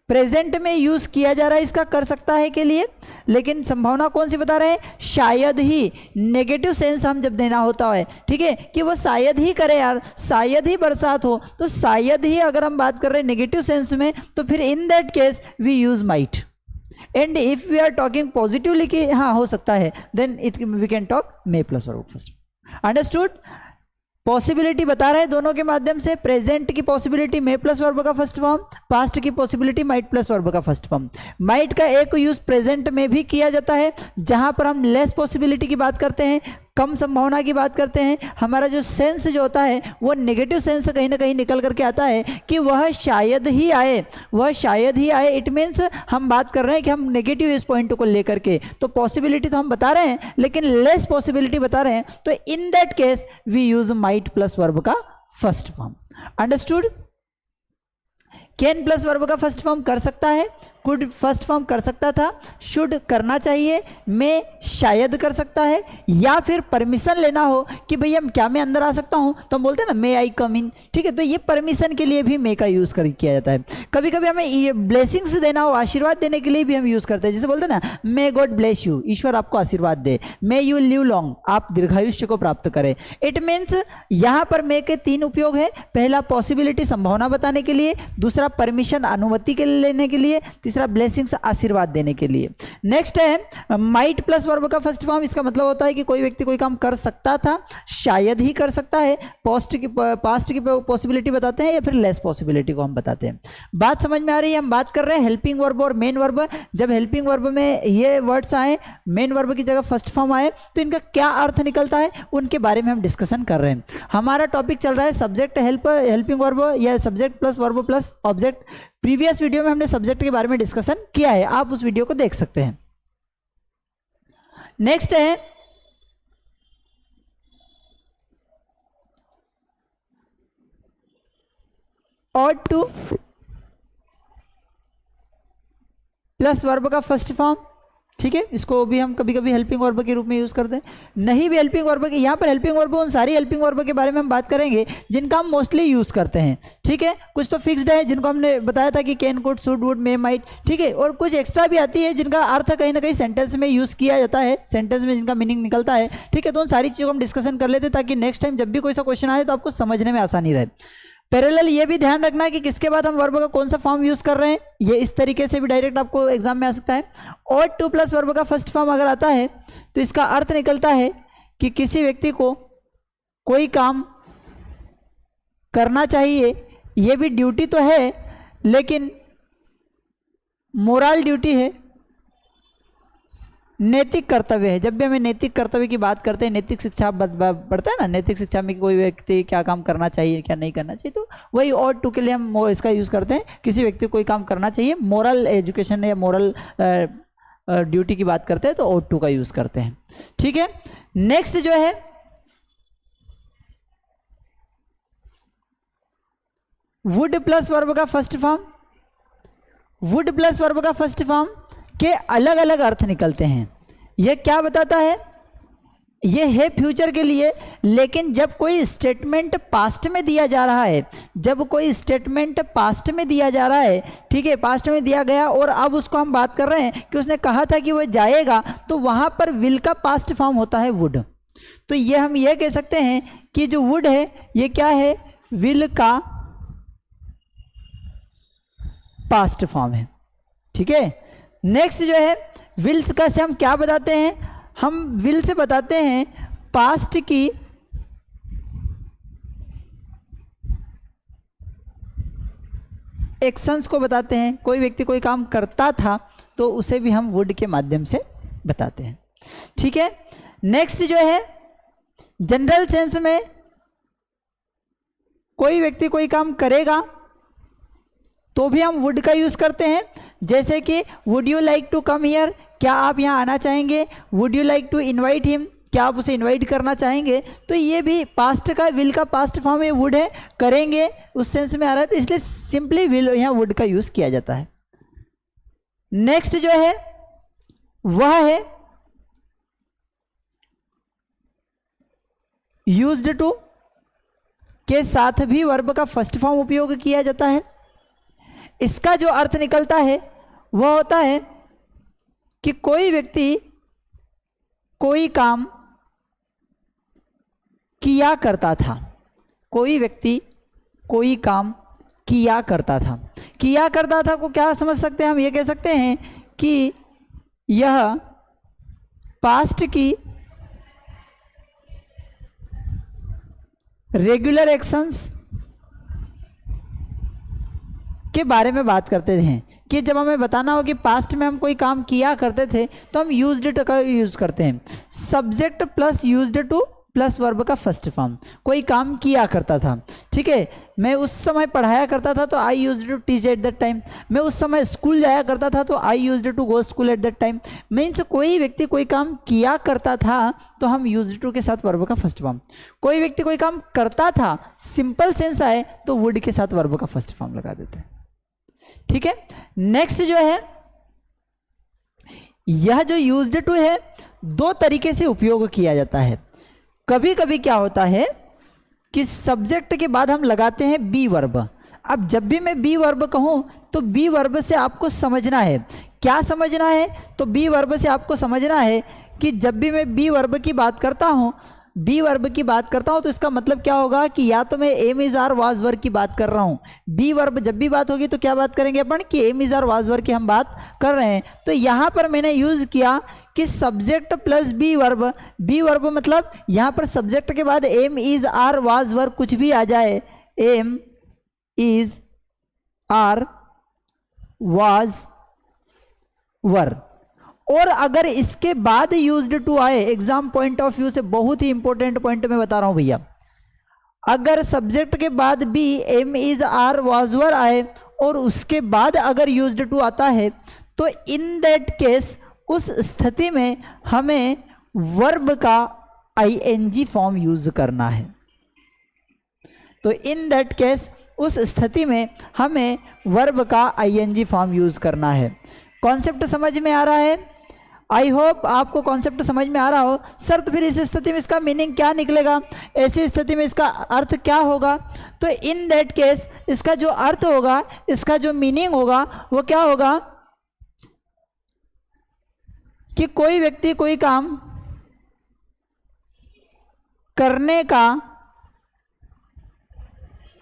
प्रेजेंट में यूज किया जा रहा है इसका कर सकता है के लिए, लेकिन संभावना कौन सी बता रहे हैं? शायद ही। नेगेटिव सेंस हम जब देना होता है, ठीक है, कि वो शायद ही करे यार, शायद ही बरसात हो, तो शायद ही अगर हम बात कर रहे हैं नेगेटिव सेंस में तो फिर in that case we use might. And if we are talking positively कि हाँ हो सकता है, then it we can talk may plus verb first. Understood? Possibility बता रहे हैं दोनों के माध्यम से, प्रेजेंट की पॉसिबिलिटी मे प्लस वर्ब का फर्स्ट फॉर्म, पास्ट की पॉसिबिलिटी माइट प्लस वर्ब का फर्स्ट फॉर्म। माइट का एक यूज प्रेजेंट में भी किया जाता है जहां पर हम लेस पॉसिबिलिटी की बात करते हैं, कम संभावना की बात करते हैं, हमारा जो सेंस जो होता है वो नेगेटिव सेंस कहीं ना कहीं निकल करके आता है कि वह शायद ही आए, वह शायद ही आए। इट मीन्स हम बात कर रहे हैं कि हम नेगेटिव इस पॉइंट को लेकर के, तो पॉसिबिलिटी तो हम बता रहे हैं लेकिन लेस पॉसिबिलिटी बता रहे हैं, तो in that case we use might plus verb का first form. Understood? Can plus verb का फर्स्ट फॉर्म कर सकता है, कुड फर्स्ट फॉर्म कर सकता था, शुड करना चाहिए, मे शायद कर सकता है, या फिर परमिशन लेना हो कि भैया क्या मैं अंदर आ सकता हूं, तो हम बोलते हैं ना मे आई कम इन, ठीक है। तो ये परमिशन के लिए भी मे का यूज किया जाता है। कभी कभी हमें ये ब्लेसिंग्स देना हो, आशीर्वाद देने के लिए भी हम यूज करते हैं, जैसे बोलते हैं ना मे गॉड ब्लेस यू, ईश्वर आपको आशीर्वाद दे, मे यू लिव लॉन्ग, आप दीर्घायुष्य को प्राप्त करें। इट मीन्स यहां पर मे के 3 उपयोग है, पहला पॉसिबिलिटी संभावना बताने के लिए, दूसरा परमिशन अनुमति के लिए लेने के लिए, तीसरा ब्लेसिंग्स आशीर्वाद देने के लिए। नेक्स्ट है माइट प्लस वर्ब का फर्स्ट फॉर्म। इसका मतलब होता है कि कोई व्यक्ति कोई काम कर सकता था, शायद ही कर सकता है, पास्ट की पॉसिबिलिटी बताते हैं या फिर लेस पॉसिबिलिटी को हम बताते हैं। बात समझ में आ रही है? हम बात कर रहे हैं हेल्पिंग वर्ब और मेन वर्ब। जब हेल्पिंग वर्ब में ये वर्ड्स आए, मेन वर्ब की जगह फर्स्ट फॉर्म आए, तो इनका क्या अर्थ निकलता है उनके बारे में हम डिस्कशन कर रहे हैं। हमारा टॉपिक चल रहा है सब्जेक्ट हेल्पिंग वर्ब या subject plus verb plus object. Previous video में हमने सब्जेक्ट के बारे में डिस्कशन किया है, आप उस वीडियो को देख सकते हैं। नेक्स्ट है ought to प्लस वर्ब का फर्स्ट फॉर्म, ठीक है। इसको भी हम कभी कभी हेल्पिंग वर्ब के रूप में यूज करते हैं, नहीं भी हेल्पिंग वर्ब के। यहाँ पर हेल्पिंग वर्ब उन सारी हेल्पिंग वर्ब के बारे में हम बात करेंगे जिनका हम मोस्टली यूज करते हैं, ठीक है। कुछ तो फिक्स्ड है जिनको हमने बताया था कि can, could, should, would, may, might, ठीक है। और कुछ एक्स्ट्रा भी आती है जिनका अर्थ कहीं ना कहीं सेंटेंस में यूज किया जाता है, सेंटेंस में जिनका मीनिंग निकलता है, ठीक है। तो उन सारी चीज़ों को हम डिस्कशन कर लेते हैं ताकि नेक्स्ट टाइम जब भी कोई सा क्वेश्चन आए तो आपको समझने में आसानी रहे। पैरेलल ये भी ध्यान रखना है कि किसके बाद हम वर्ब का कौन सा फॉर्म यूज कर रहे हैं, ये इस तरीके से भी डायरेक्ट आपको एग्जाम में आ सकता है। और टू प्लस वर्ब का फर्स्ट फॉर्म अगर आता है तो इसका अर्थ निकलता है कि किसी व्यक्ति को कोई काम करना चाहिए, ये भी ड्यूटी तो है लेकिन मोरल ड्यूटी है, नैतिक कर्तव्य है। जब भी हमें नैतिक कर्तव्य की बात करते हैं, नैतिक शिक्षा पढ़ते हैं ना, नैतिक शिक्षा में कोई व्यक्ति क्या काम करना चाहिए क्या नहीं करना चाहिए, तो वही और टू के लिए हम इसका यूज़ करते हैं। किसी व्यक्ति को कोई काम करना चाहिए, मोरल एजुकेशन या मोरल ड्यूटी की बात करते हैं तो और टू का यूज़ करते हैं, ठीक है। नेक्स्ट जो है वुड प्लस वर्ब का first form. Would plus verb का फर्स्ट फॉर्म के अलग अलग अर्थ निकलते हैं। यह क्या बताता है? यह है फ्यूचर के लिए, लेकिन जब कोई स्टेटमेंट पास्ट में दिया जा रहा है, जब कोई स्टेटमेंट पास्ट में दिया जा रहा है, ठीक है, पास्ट में दिया गया और अब उसको हम बात कर रहे हैं कि उसने कहा था कि वह जाएगा, तो वहां पर विल का पास्ट फॉर्म होता है वुड। तो ये हम यह कह सकते हैं कि जो वुड है ये क्या है? विल का पास्ट फॉर्म है, ठीक है। नेक्स्ट जो है विल का से हम क्या बताते हैं? हम विल से बताते हैं पास्ट की एक्शंस को बताते हैं। कोई व्यक्ति कोई काम करता था तो उसे भी हम वुड के माध्यम से बताते हैं, ठीक है। नेक्स्ट जो है जनरल सेंस में कोई व्यक्ति कोई काम करेगा तो भी हम वुड का यूज करते हैं, जैसे कि would you like to come here, क्या आप यहाँ आना चाहेंगे? Would you like to invite him, क्या आप उसे इनवाइट करना चाहेंगे? तो ये भी पास्ट का, विल का पास्ट फॉर्म है, वुड है, करेंगे उस सेंस में आ रहा है, तो इसलिए सिंपली विल यहाँ वुड का यूज किया जाता है। नेक्स्ट जो है वह है यूज्ड टू के साथ भी वर्ब का फर्स्ट फॉर्म उपयोग किया जाता है। इसका जो अर्थ निकलता है वह होता है कि कोई व्यक्ति कोई काम किया करता था, कोई व्यक्ति कोई काम किया करता था। किया करता था को क्या समझ सकते हैं? हम ये कह सकते हैं कि यह पास्ट की रेगुलर एक्शंस के बारे में बात करते हैं। कि जब हमें बताना हो कि पास्ट में हम कोई काम किया करते थे तो हम यूज्ड टू का यूज करते हैं। Subject plus used two plus verb का फर्स्ट फॉर्म, कोई काम किया करता था, ठीक है। मैं उस समय पढ़ाया करता था तो I used to teach at that time. मैं उस समय स्कूल जाया करता था तो I used to go school at that time. Means कोई व्यक्ति कोई काम किया करता था तो हम यूज्ड टू के साथ वर्ब का फर्स्ट फॉर्म। कोई व्यक्ति कोई काम करता था, सिंपल सेंस आए तो वुड के साथ वर्ब का फर्स्ट फॉर्म लगा देते हैं, ठीक है। नेक्स्ट जो है, यह जो यूज्ड टू है दो तरीके से उपयोग किया जाता है। कभी कभी क्या होता है कि सब्जेक्ट के बाद हम लगाते हैं बी वर्ब। अब जब भी मैं बी वर्ब कहूं तो बी वर्ब से आपको समझना है, क्या समझना है, तो बी वर्ब से आपको समझना है कि जब भी मैं बी वर्ब की बात करता हूं, बी वर्ब की बात करता हूं तो इसका मतलब क्या होगा कि या तो मैं am is are was verb की बात कर रहा हूं। बी वर्ब जब भी बात होगी तो क्या बात करेंगे अपन कि am is are was verb की हम बात कर रहे हैं। तो यहां पर मैंने यूज किया कि subject plus be verb. Be verb मतलब यहां पर सब्जेक्ट के बाद am is are was verb कुछ भी आ जाए, am is are was verb, और अगर इसके बाद यूज्ड टू आए, एग्जाम पॉइंट ऑफ व्यू से बहुत ही इंपॉर्टेंट पॉइंट मैं बता रहा हूं भैया, अगर सब्जेक्ट के बाद भी am is are was verb आए और उसके बाद अगर यूज्ड टू आता है तो इन दैट केस उस स्थिति में हमें वर्ब का आईएनजी फॉर्म यूज करना है। तो इन दैट केस उस स्थिति में हमें वर्ब का आईएनजी फॉर्म यूज करना है। कॉन्सेप्ट समझ में आ रहा है? आई होप आपको कॉन्सेप्ट समझ में आ रहा हो। सर तो फिर इस स्थिति में इसका मीनिंग क्या निकलेगा, ऐसी स्थिति में इसका अर्थ क्या होगा? तो इन दैट केस इसका जो अर्थ होगा, इसका जो मीनिंग होगा वो क्या होगा कि कोई व्यक्ति कोई काम करने का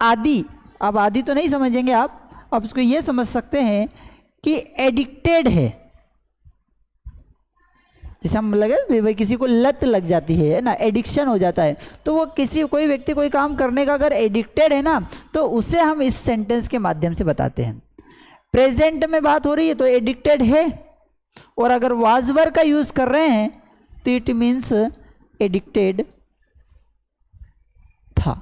आदि, अब आदि तो नहीं समझेंगे आप, अब उसको ये समझ सकते हैं कि एडिक्टेड है। जैसे हम लगे भाई किसी को लत लग जाती है ना, एडिक्शन हो जाता है, तो वो कोई व्यक्ति कोई काम करने का अगर एडिक्टेड है ना तो उसे हम इस सेंटेंस के माध्यम से बताते हैं। प्रेजेंट में बात हो रही है तो एडिक्टेड है, और अगर वाज वर्ब का यूज कर रहे हैं तो इट मीन्स एडिक्टेड था।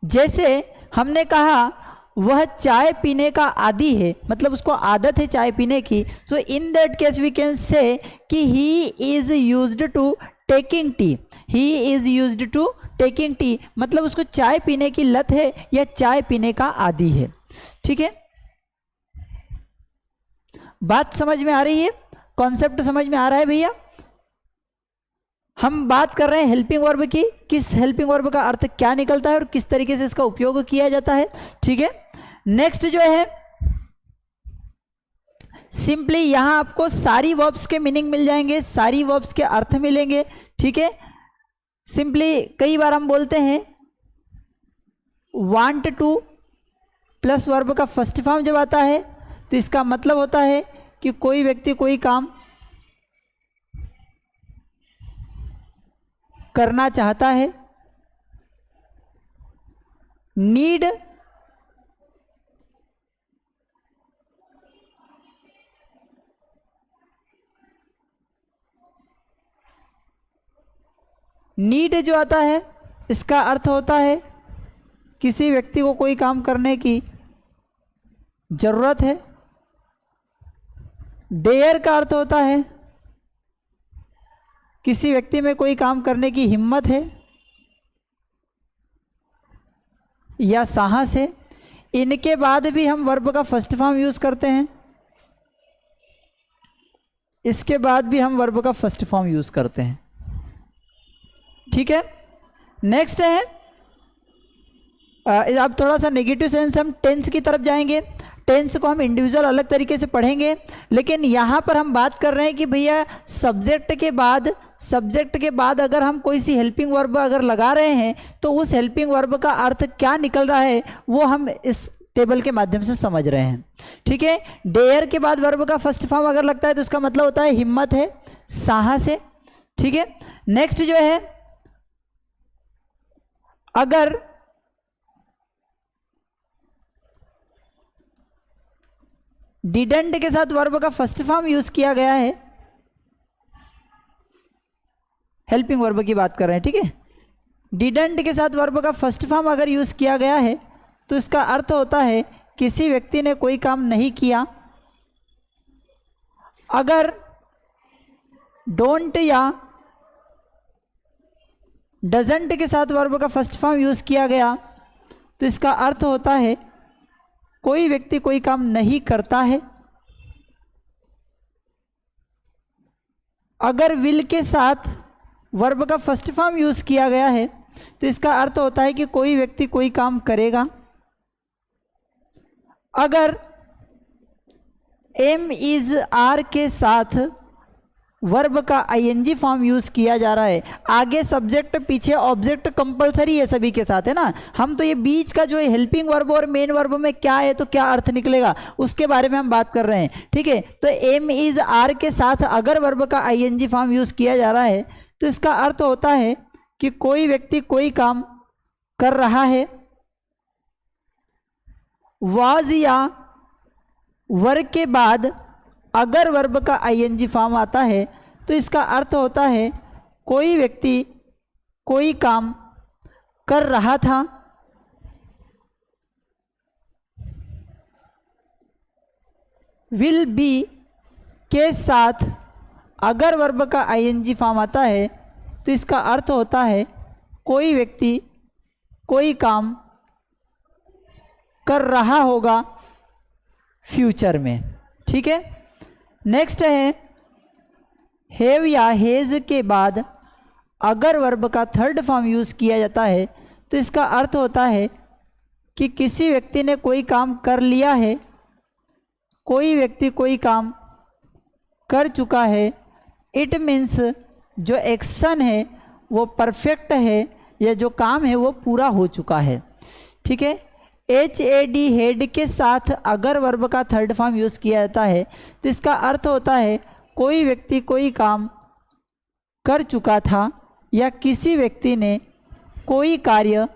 जैसे हमने कहा वह चाय पीने का आदी है, मतलब उसको आदत है चाय पीने की, so in that case we can say कि he is used to taking tea. He is used to taking tea मतलब उसको चाय पीने की लत है या चाय पीने का आदी है, ठीक है। बात समझ में आ रही है? कॉन्सेप्ट समझ में आ रहा है भैया? हम बात कर रहे हैं हेल्पिंग वर्ब की, किस हेल्पिंग वर्ब का अर्थ क्या निकलता है और किस तरीके से इसका उपयोग किया जाता है, ठीक है। नेक्स्ट जो है, सिंपली यहां आपको सारी वर्ब्स के मीनिंग मिल जाएंगे, सारी वर्ब्स के अर्थ मिलेंगे, ठीक है। सिंपली कई बार हम बोलते हैं वांट टू प्लस वर्ब का फर्स्ट फॉर्म जब आता है तो इसका मतलब होता है कि कोई व्यक्ति कोई काम करना चाहता है। नीड नीड जो आता है इसका अर्थ होता है किसी व्यक्ति को कोई काम करने की जरूरत है। डेयर का अर्थ होता है किसी व्यक्ति में कोई काम करने की हिम्मत है या साहस है। इनके बाद भी हम वर्ब का फर्स्ट फॉर्म यूज करते हैं, इसके बाद भी हम वर्ब का फर्स्ट फॉर्म यूज करते हैं, ठीक है। नेक्स्ट है, अब थोड़ा सा नेगेटिव सेंस हम टेंस की तरफ जाएंगे। टेंस को हम इंडिविजुअल अलग तरीके से पढ़ेंगे, लेकिन यहाँ पर हम बात कर रहे हैं कि भैया सब्जेक्ट के बाद अगर हम कोई सी हेल्पिंग वर्ब अगर लगा रहे हैं तो उस हेल्पिंग वर्ब का अर्थ क्या निकल रहा है वो हम इस टेबल के माध्यम से समझ रहे हैं, ठीक है। डेयर के बाद वर्ब का फर्स्ट फॉर्म अगर लगता है तो उसका मतलब होता है हिम्मत है, साहस है, ठीक है। नेक्स्ट जो है, डिडंट के साथ वर्ब का फर्स्ट फॉर्म यूज किया गया है, हेल्पिंग वर्ब की बात कर रहे हैं, ठीक है। डिडंट के साथ वर्ब का फर्स्ट फॉर्म अगर यूज किया गया है तो इसका अर्थ होता है किसी व्यक्ति ने कोई काम नहीं किया। अगर डोंट या डजंट के साथ वर्ब का फर्स्ट फॉर्म यूज किया गया तो इसका अर्थ होता है कोई व्यक्ति कोई काम नहीं करता है। अगर विल के साथ वर्ब का फर्स्ट फॉर्म यूज किया गया है तो इसका अर्थ होता है कि कोई व्यक्ति कोई काम करेगा। अगर एम इज आर के साथ वर्ब का आईएनजी फॉर्म यूज किया जा रहा है, आगे सब्जेक्ट पीछे ऑब्जेक्ट कंपलसरी है सभी के साथ, है ना। हम तो ये बीच का जो है हेल्पिंग वर्ब और मेन वर्ब में क्या है तो क्या अर्थ निकलेगा उसके बारे में हम बात कर रहे हैं, ठीक है। तो एम इज आर के साथ अगर वर्ब का आईएनजी फॉर्म यूज किया जा रहा है तो इसका अर्थ होता है कि कोई व्यक्ति कोई काम कर रहा है। वाज या वर के बाद अगर वर्ब का आईएनजी फॉर्म आता है तो इसका अर्थ होता है कोई व्यक्ति कोई काम कर रहा था। विल बी के साथ अगर वर्ब का आईएनजी फॉर्म आता है तो इसका अर्थ होता है कोई व्यक्ति कोई काम कर रहा होगा फ्यूचर में, ठीक है। नेक्स्ट है हैव या हैज़ के बाद अगर वर्ब का थर्ड फॉर्म यूज़ किया जाता है तो इसका अर्थ होता है कि किसी व्यक्ति ने कोई काम कर लिया है, कोई व्यक्ति कोई काम कर चुका है। इट मीन्स जो एक्शन है वो परफेक्ट है या जो काम है वो पूरा हो चुका है, ठीक है। HAD हेड के साथ अगर वर्ब का थर्ड फॉर्म यूज़ किया जाता है तो इसका अर्थ होता है कोई व्यक्ति कोई काम कर चुका था या किसी व्यक्ति ने कोई कार्य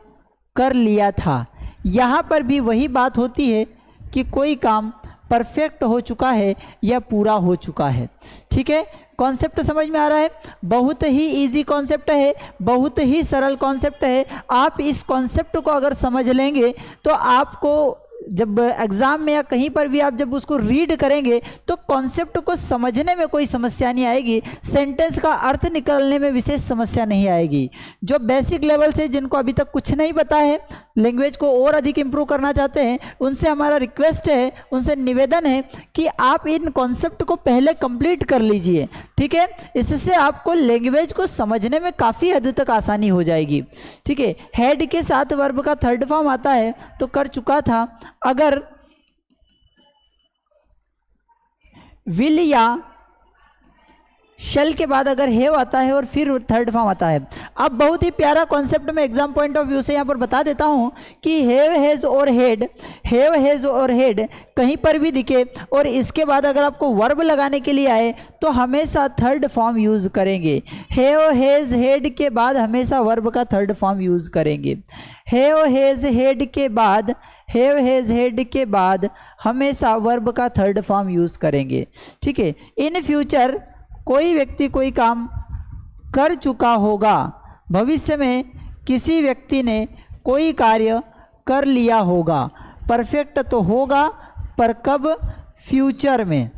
कर लिया था। यहाँ पर भी वही बात होती है कि कोई काम परफेक्ट हो चुका है या पूरा हो चुका है, ठीक है। कॉन्सेप्ट समझ में आ रहा है? बहुत ही इजी कॉन्सेप्ट है, बहुत ही सरल कॉन्सेप्ट है। आप इस कॉन्सेप्ट को अगर समझ लेंगे तो आपको जब एग्ज़ाम में या कहीं पर भी आप जब उसको रीड करेंगे तो कॉन्सेप्ट को समझने में कोई समस्या नहीं आएगी, सेंटेंस का अर्थ निकालने में विशेष समस्या नहीं आएगी। जो बेसिक लेवल से जिनको अभी तक कुछ नहीं पता है, लैंग्वेज को और अधिक इम्प्रूव करना चाहते हैं, उनसे हमारा रिक्वेस्ट है, उनसे निवेदन है कि आप इन कॉन्सेप्ट को पहले कंप्लीट कर लीजिए, ठीक है। इससे आपको लैंग्वेज को समझने में काफ़ी हद तक आसानी हो जाएगी, ठीक है। हेड के साथ वर्ब का थर्ड फॉर्म आता है तो कर चुका था। अगर विल या शल के बाद अगर हैव आता है और फिर थर्ड फॉर्म आता है। अब बहुत ही प्यारा कॉन्सेप्ट में एग्जाम पॉइंट ऑफ व्यू से यहाँ पर बता देता हूँ कि हैव हैज़ और हेड, हैव हैज़ और हेड कहीं पर भी दिखे और इसके बाद अगर आपको वर्ब लगाने के लिए आए तो हमेशा थर्ड फॉर्म यूज़ करेंगे। हैव हैज़ हेड के बाद हमेशा वर्ब का थर्ड फॉर्म यूज़ करेंगे। हैव हैज़ हेड के बाद, हैव हैज़ हेड के बाद हमेशा वर्ब का थर्ड फॉर्म यूज़ करेंगे, ठीक है। इन फ्यूचर कोई व्यक्ति कोई काम कर चुका होगा, भविष्य में किसी व्यक्ति ने कोई कार्य कर लिया होगा। परफेक्ट तो होगा पर कब? फ्यूचर में,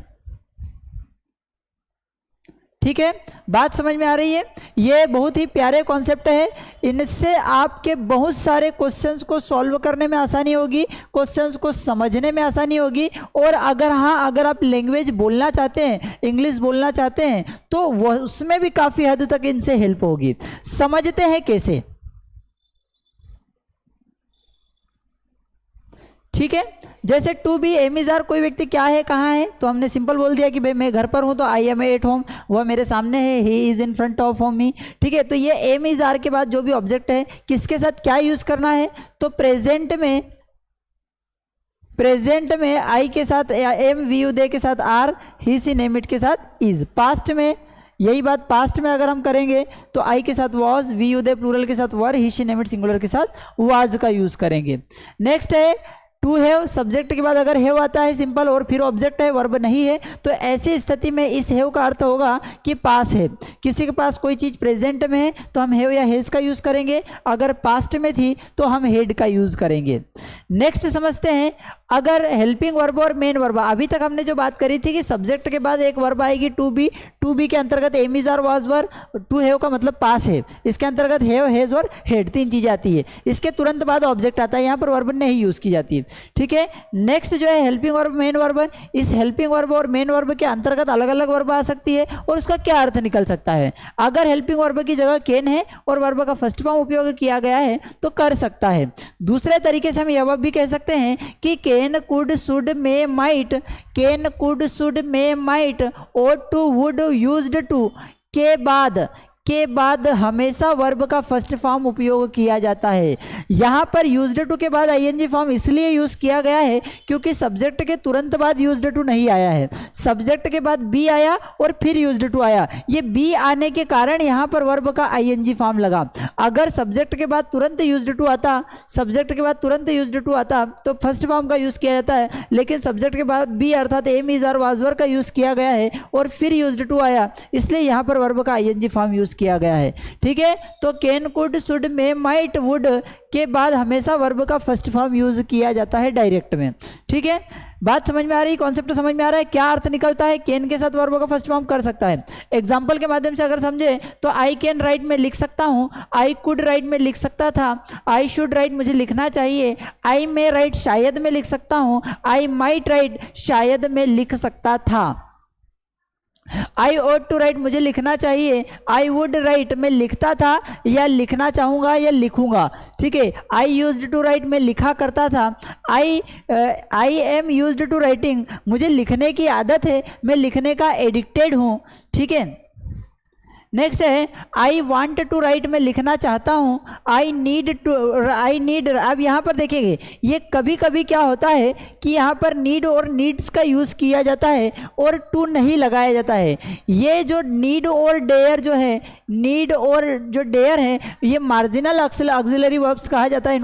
ठीक है। बात समझ में आ रही है? ये बहुत ही प्यारे कॉन्सेप्ट है, इनसे आपके बहुत सारे क्वेश्चंस को सॉल्व करने में आसानी होगी, क्वेश्चंस को समझने में आसानी होगी। और अगर आप लैंग्वेज बोलना चाहते हैं, इंग्लिश बोलना चाहते हैं तो वह उसमें भी काफ़ी हद तक इनसे हेल्प होगी। समझते हैं कैसे, ठीक है। जैसे to be am is are, कोई व्यक्ति क्या है कहाँ है, तो हमने सिंपल बोल दिया कि भाई मैं घर पर हूँ तो आई एम एट होम, वह मेरे सामने है, he is in front of home me, ठीक है। तो ये एम इज आर के बाद जो भी ऑब्जेक्ट है किसके साथ क्या यूज़ करना है, तो प्रेजेंट में आई के साथ एम वी यू दे के साथ are, he she name it के साथ इज। पास्ट में यही बात, पास्ट में अगर हम करेंगे तो आई के साथ was, we you they plural के साथ were, he she name it singular के साथ वाज का यूज़ करेंगे। नेक्स्ट है टू हैव, सब्जेक्ट के बाद अगर हैव आता है सिंपल और फिर ऑब्जेक्ट है, वर्ब नहीं है, तो ऐसी स्थिति में इस हैव का अर्थ होगा कि पास है। किसी के पास कोई चीज़ प्रेजेंट में है तो हम हैव या हैज का यूज़ करेंगे, अगर पास्ट में थी तो हम हैड का यूज़ करेंगे। नेक्स्ट समझते हैं, अगर हेल्पिंग वर्ब और मेन वर्ब, अभी तक हमने जो बात करी थी कि सब्जेक्ट के बाद एक वर्ब आएगी टू बी, टू बी के अंतर्गत am is are was were, to have का मतलब पास है, इसके अंतर्गत हैव हैज और हेड, तीन चीज़ें आती है, इसके तुरंत बाद ऑब्जेक्ट आता है, यहाँ पर वर्ब नहीं यूज़ की जाती है। ठीक है, नेक्स्ट जो है हेल्पिंग वर्ब मेन वर्ब, इस हेल्पिंग वर्ब और मेन वर्ब के अंतर्गत अलग अलग वर्ब आ सकती है और उसका क्या अर्थ निकल सकता है। अगर हेल्पिंग वर्ब की जगह कैन है और वर्ब का फर्स्ट फॉर्म उपयोग किया गया है तो कर सकता है। दूसरे तरीके से हम यह भी कह सकते हैं कि can could should may might, can could should may might, ought to would used to के बाद हमेशा वर्ब का फर्स्ट फॉर्म उपयोग किया जाता है। यहाँ पर यूज्ड टू के बाद आईएनजी फॉर्म इसलिए यूज किया गया है क्योंकि सब्जेक्ट के तुरंत बाद यूज्ड टू नहीं आया है, सब्जेक्ट के बाद बी आया और फिर यूज्ड टू आया, ये बी आने के कारण यहाँ पर वर्ब का आईएनजी फॉर्म लगा। अगर सब्जेक्ट के बाद तुरंत यूज्ड टू आता, सब्जेक्ट के बाद तुरंत यूज्ड टू आता तो फर्स्ट फॉर्म का यूज किया जाता है, लेकिन सब्जेक्ट के बाद बी अर्थात am is are was were का यूज किया गया है और फिर यूज्ड टू आया, इसलिए यहाँ पर वर्ब का आईएनजी फॉर्म यूज किया गया है। ठीक है, तो can could should may might would के बाद हमेशा वर्ब का फर्स्ट फॉर्म यूज किया जाता है डायरेक्ट में। ठीक है, बात समझ में आ रही, कॉन्सेप्ट समझ में आ रहा है, क्या अर्थ निकलता है, कैन के साथ वर्ब का फर्स्ट फॉर्म कर सकता है। एग्जांपल के माध्यम से अगर समझे तो आई कैन राइट में लिख सकता हूँ, आई कुड राइट में लिख सकता था, आई शुड राइट मुझे लिखना चाहिए, आई मे राइट शायद में लिख सकता हूँ, आई माइट राइट शायद में लिख सकता था, आई ought टू राइट मुझे लिखना चाहिए, आई वुड राइट मैं लिखता था या लिखना चाहूँगा या लिखूँगा। ठीक है, आई यूज्ड टू राइट मैं लिखा करता था, I am used to writing मुझे लिखने की आदत है, मैं लिखने का एडिक्टेड हूँ। ठीक है, नेक्स्ट है आई वांट टू राइट मैं लिखना चाहता हूँ, आई नीड, अब यहाँ पर देखेंगे ये कभी कभी क्या होता है कि यहाँ पर नीड और नीड्स का यूज़ किया जाता है और टू नहीं लगाया जाता है। ये जो नीड और डेयर जो है, नीड और जो डेयर है ये मार्जिनल ऑक्सिलरी वर्ब्स कहा जाता है,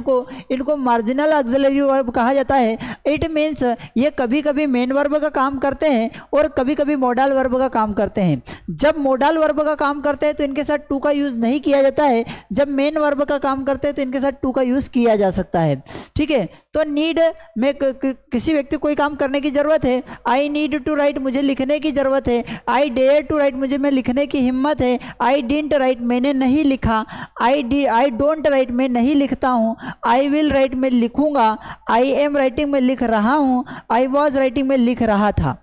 इनको मार्जिनल ऑक्सिलरी वर्ब कहा जाता है। इट मीन्स ये कभी कभी मेन वर्ब का काम करते हैं और कभी कभी मोडल वर्ब का काम करते हैं। जब मोडल वर्ब का काम करते हैं तो इनके साथ टू का यूज नहीं किया जाता है, जब मेन वर्ब का काम करते हैं तो इनके साथ टू का यूज किया जा सकता है। ठीक है, तो नीड में किसी व्यक्ति को कोई काम करने की जरूरत है, आई नीड टू राइट मुझे लिखने की जरूरत है, आई डेयर टू राइट मुझे मैं लिखने की हिम्मत है, आई डिडंट राइट मैंने नहीं लिखा, आई डोंट राइट मैं नहीं लिखता हूँ, आई विल राइट मैं लिखूंगा, आई एम राइटिंग में लिख रहा हूँ, आई वॉज राइटिंग में लिख रहा था।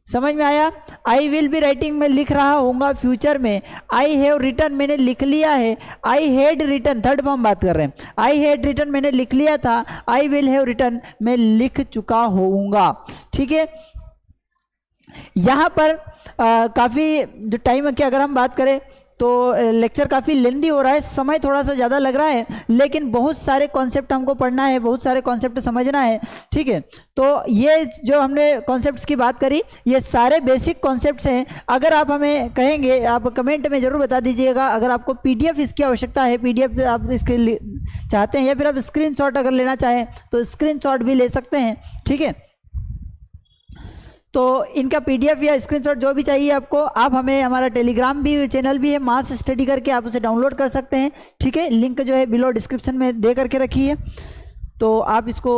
समझ में आया, आई विल बी राइटिंग में लिख रहा होऊंगा फ्यूचर में, आई हैव रिटन मैंने लिख लिया है, I had written third form बात कर रहे हैं, आई हैड रिटन मैंने लिख लिया था, आई विल हैव रिटन मैं लिख चुका होऊंगा। ठीक है, यहाँ पर काफ़ी जो टाइम है कि अगर हम बात करें तो लेक्चर काफ़ी लेंदी हो रहा है, समय थोड़ा सा ज़्यादा लग रहा है, लेकिन बहुत सारे कॉन्सेप्ट हमको पढ़ना है, बहुत सारे कॉन्सेप्ट समझना है। ठीक है, तो ये जो हमने कॉन्सेप्ट्स की बात करी ये सारे बेसिक कॉन्सेप्ट्स हैं। अगर आप हमें कहेंगे, आप कमेंट में ज़रूर बता दीजिएगा अगर आपको पीडीएफ इसकी आवश्यकता है, पीडीएफ आप इसके चाहते हैं या फिर आप स्क्रीनशॉट अगर लेना चाहें तो स्क्रीनशॉट भी ले सकते हैं। ठीक है, तो इनका पीडीएफ या स्क्रीनशॉट जो भी चाहिए आपको, आप हमें, हमारा टेलीग्राम भी चैनल भी है मास स्टडी करके आप उसे डाउनलोड कर सकते हैं। ठीक है, लिंक जो है बिलो डिस्क्रिप्शन में दे करके रखी है, तो आप इसको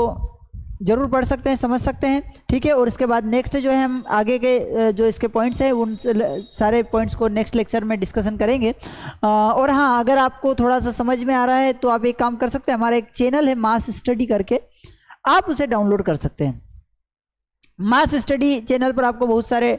ज़रूर पढ़ सकते हैं, समझ सकते हैं। ठीक है, और इसके बाद नेक्स्ट जो है हम आगे के जो इसके पॉइंट्स हैं उन सारे पॉइंट्स को नेक्स्ट लेक्चर में डिस्कशन करेंगे। और हाँ, अगर आपको थोड़ा सा समझ में आ रहा है तो आप एक काम कर सकते हैं, हमारा एक चैनल है मास स्टडी करके, आप उसे डाउनलोड कर सकते हैं। मास स्टडी चैनल पर आपको बहुत सारे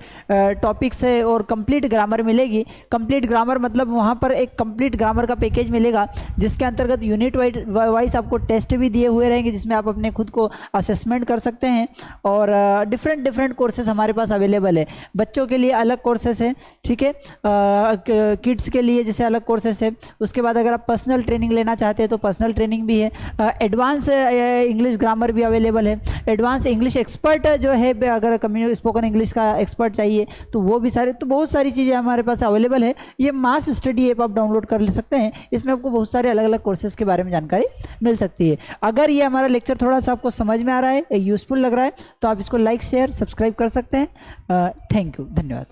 टॉपिक्स है और कंप्लीट ग्रामर मिलेगी। कंप्लीट ग्रामर मतलब वहाँ पर एक कंप्लीट ग्रामर का पैकेज मिलेगा जिसके अंतर्गत यूनिट वाइज आपको टेस्ट भी दिए हुए रहेंगे जिसमें आप अपने खुद को असेसमेंट कर सकते हैं। और डिफरेंट कोर्सेज हमारे पास अवेलेबल है। बच्चों के लिए अलग कोर्सेज हैं, ठीक है, किड्स के लिए जैसे अलग कोर्सेज है। उसके बाद अगर आप पर्सनल ट्रेनिंग लेना चाहते हैं तो पर्सनल ट्रेनिंग भी है। एडवांस इंग्लिश ग्रामर भी अवेलेबल है। एडवांस इंग्लिश एक्सपर्ट जो है है, अगर स्पोकन इंग्लिश का एक्सपर्ट चाहिए तो वो भी सारे, तो बहुत सारी चीज़ें हमारे पास अवेलेबल है। ये मास स्टडी ऐप आप डाउनलोड कर ले सकते हैं, इसमें आपको बहुत सारे अलग अलग कोर्सेज के बारे में जानकारी मिल सकती है। अगर ये हमारा लेक्चर थोड़ा सा आपको समझ में आ रहा है, यूजफुल लग रहा है, तो आप इसको लाइक शेयर सब्सक्राइब कर सकते हैं। थैंक यू, धन्यवाद।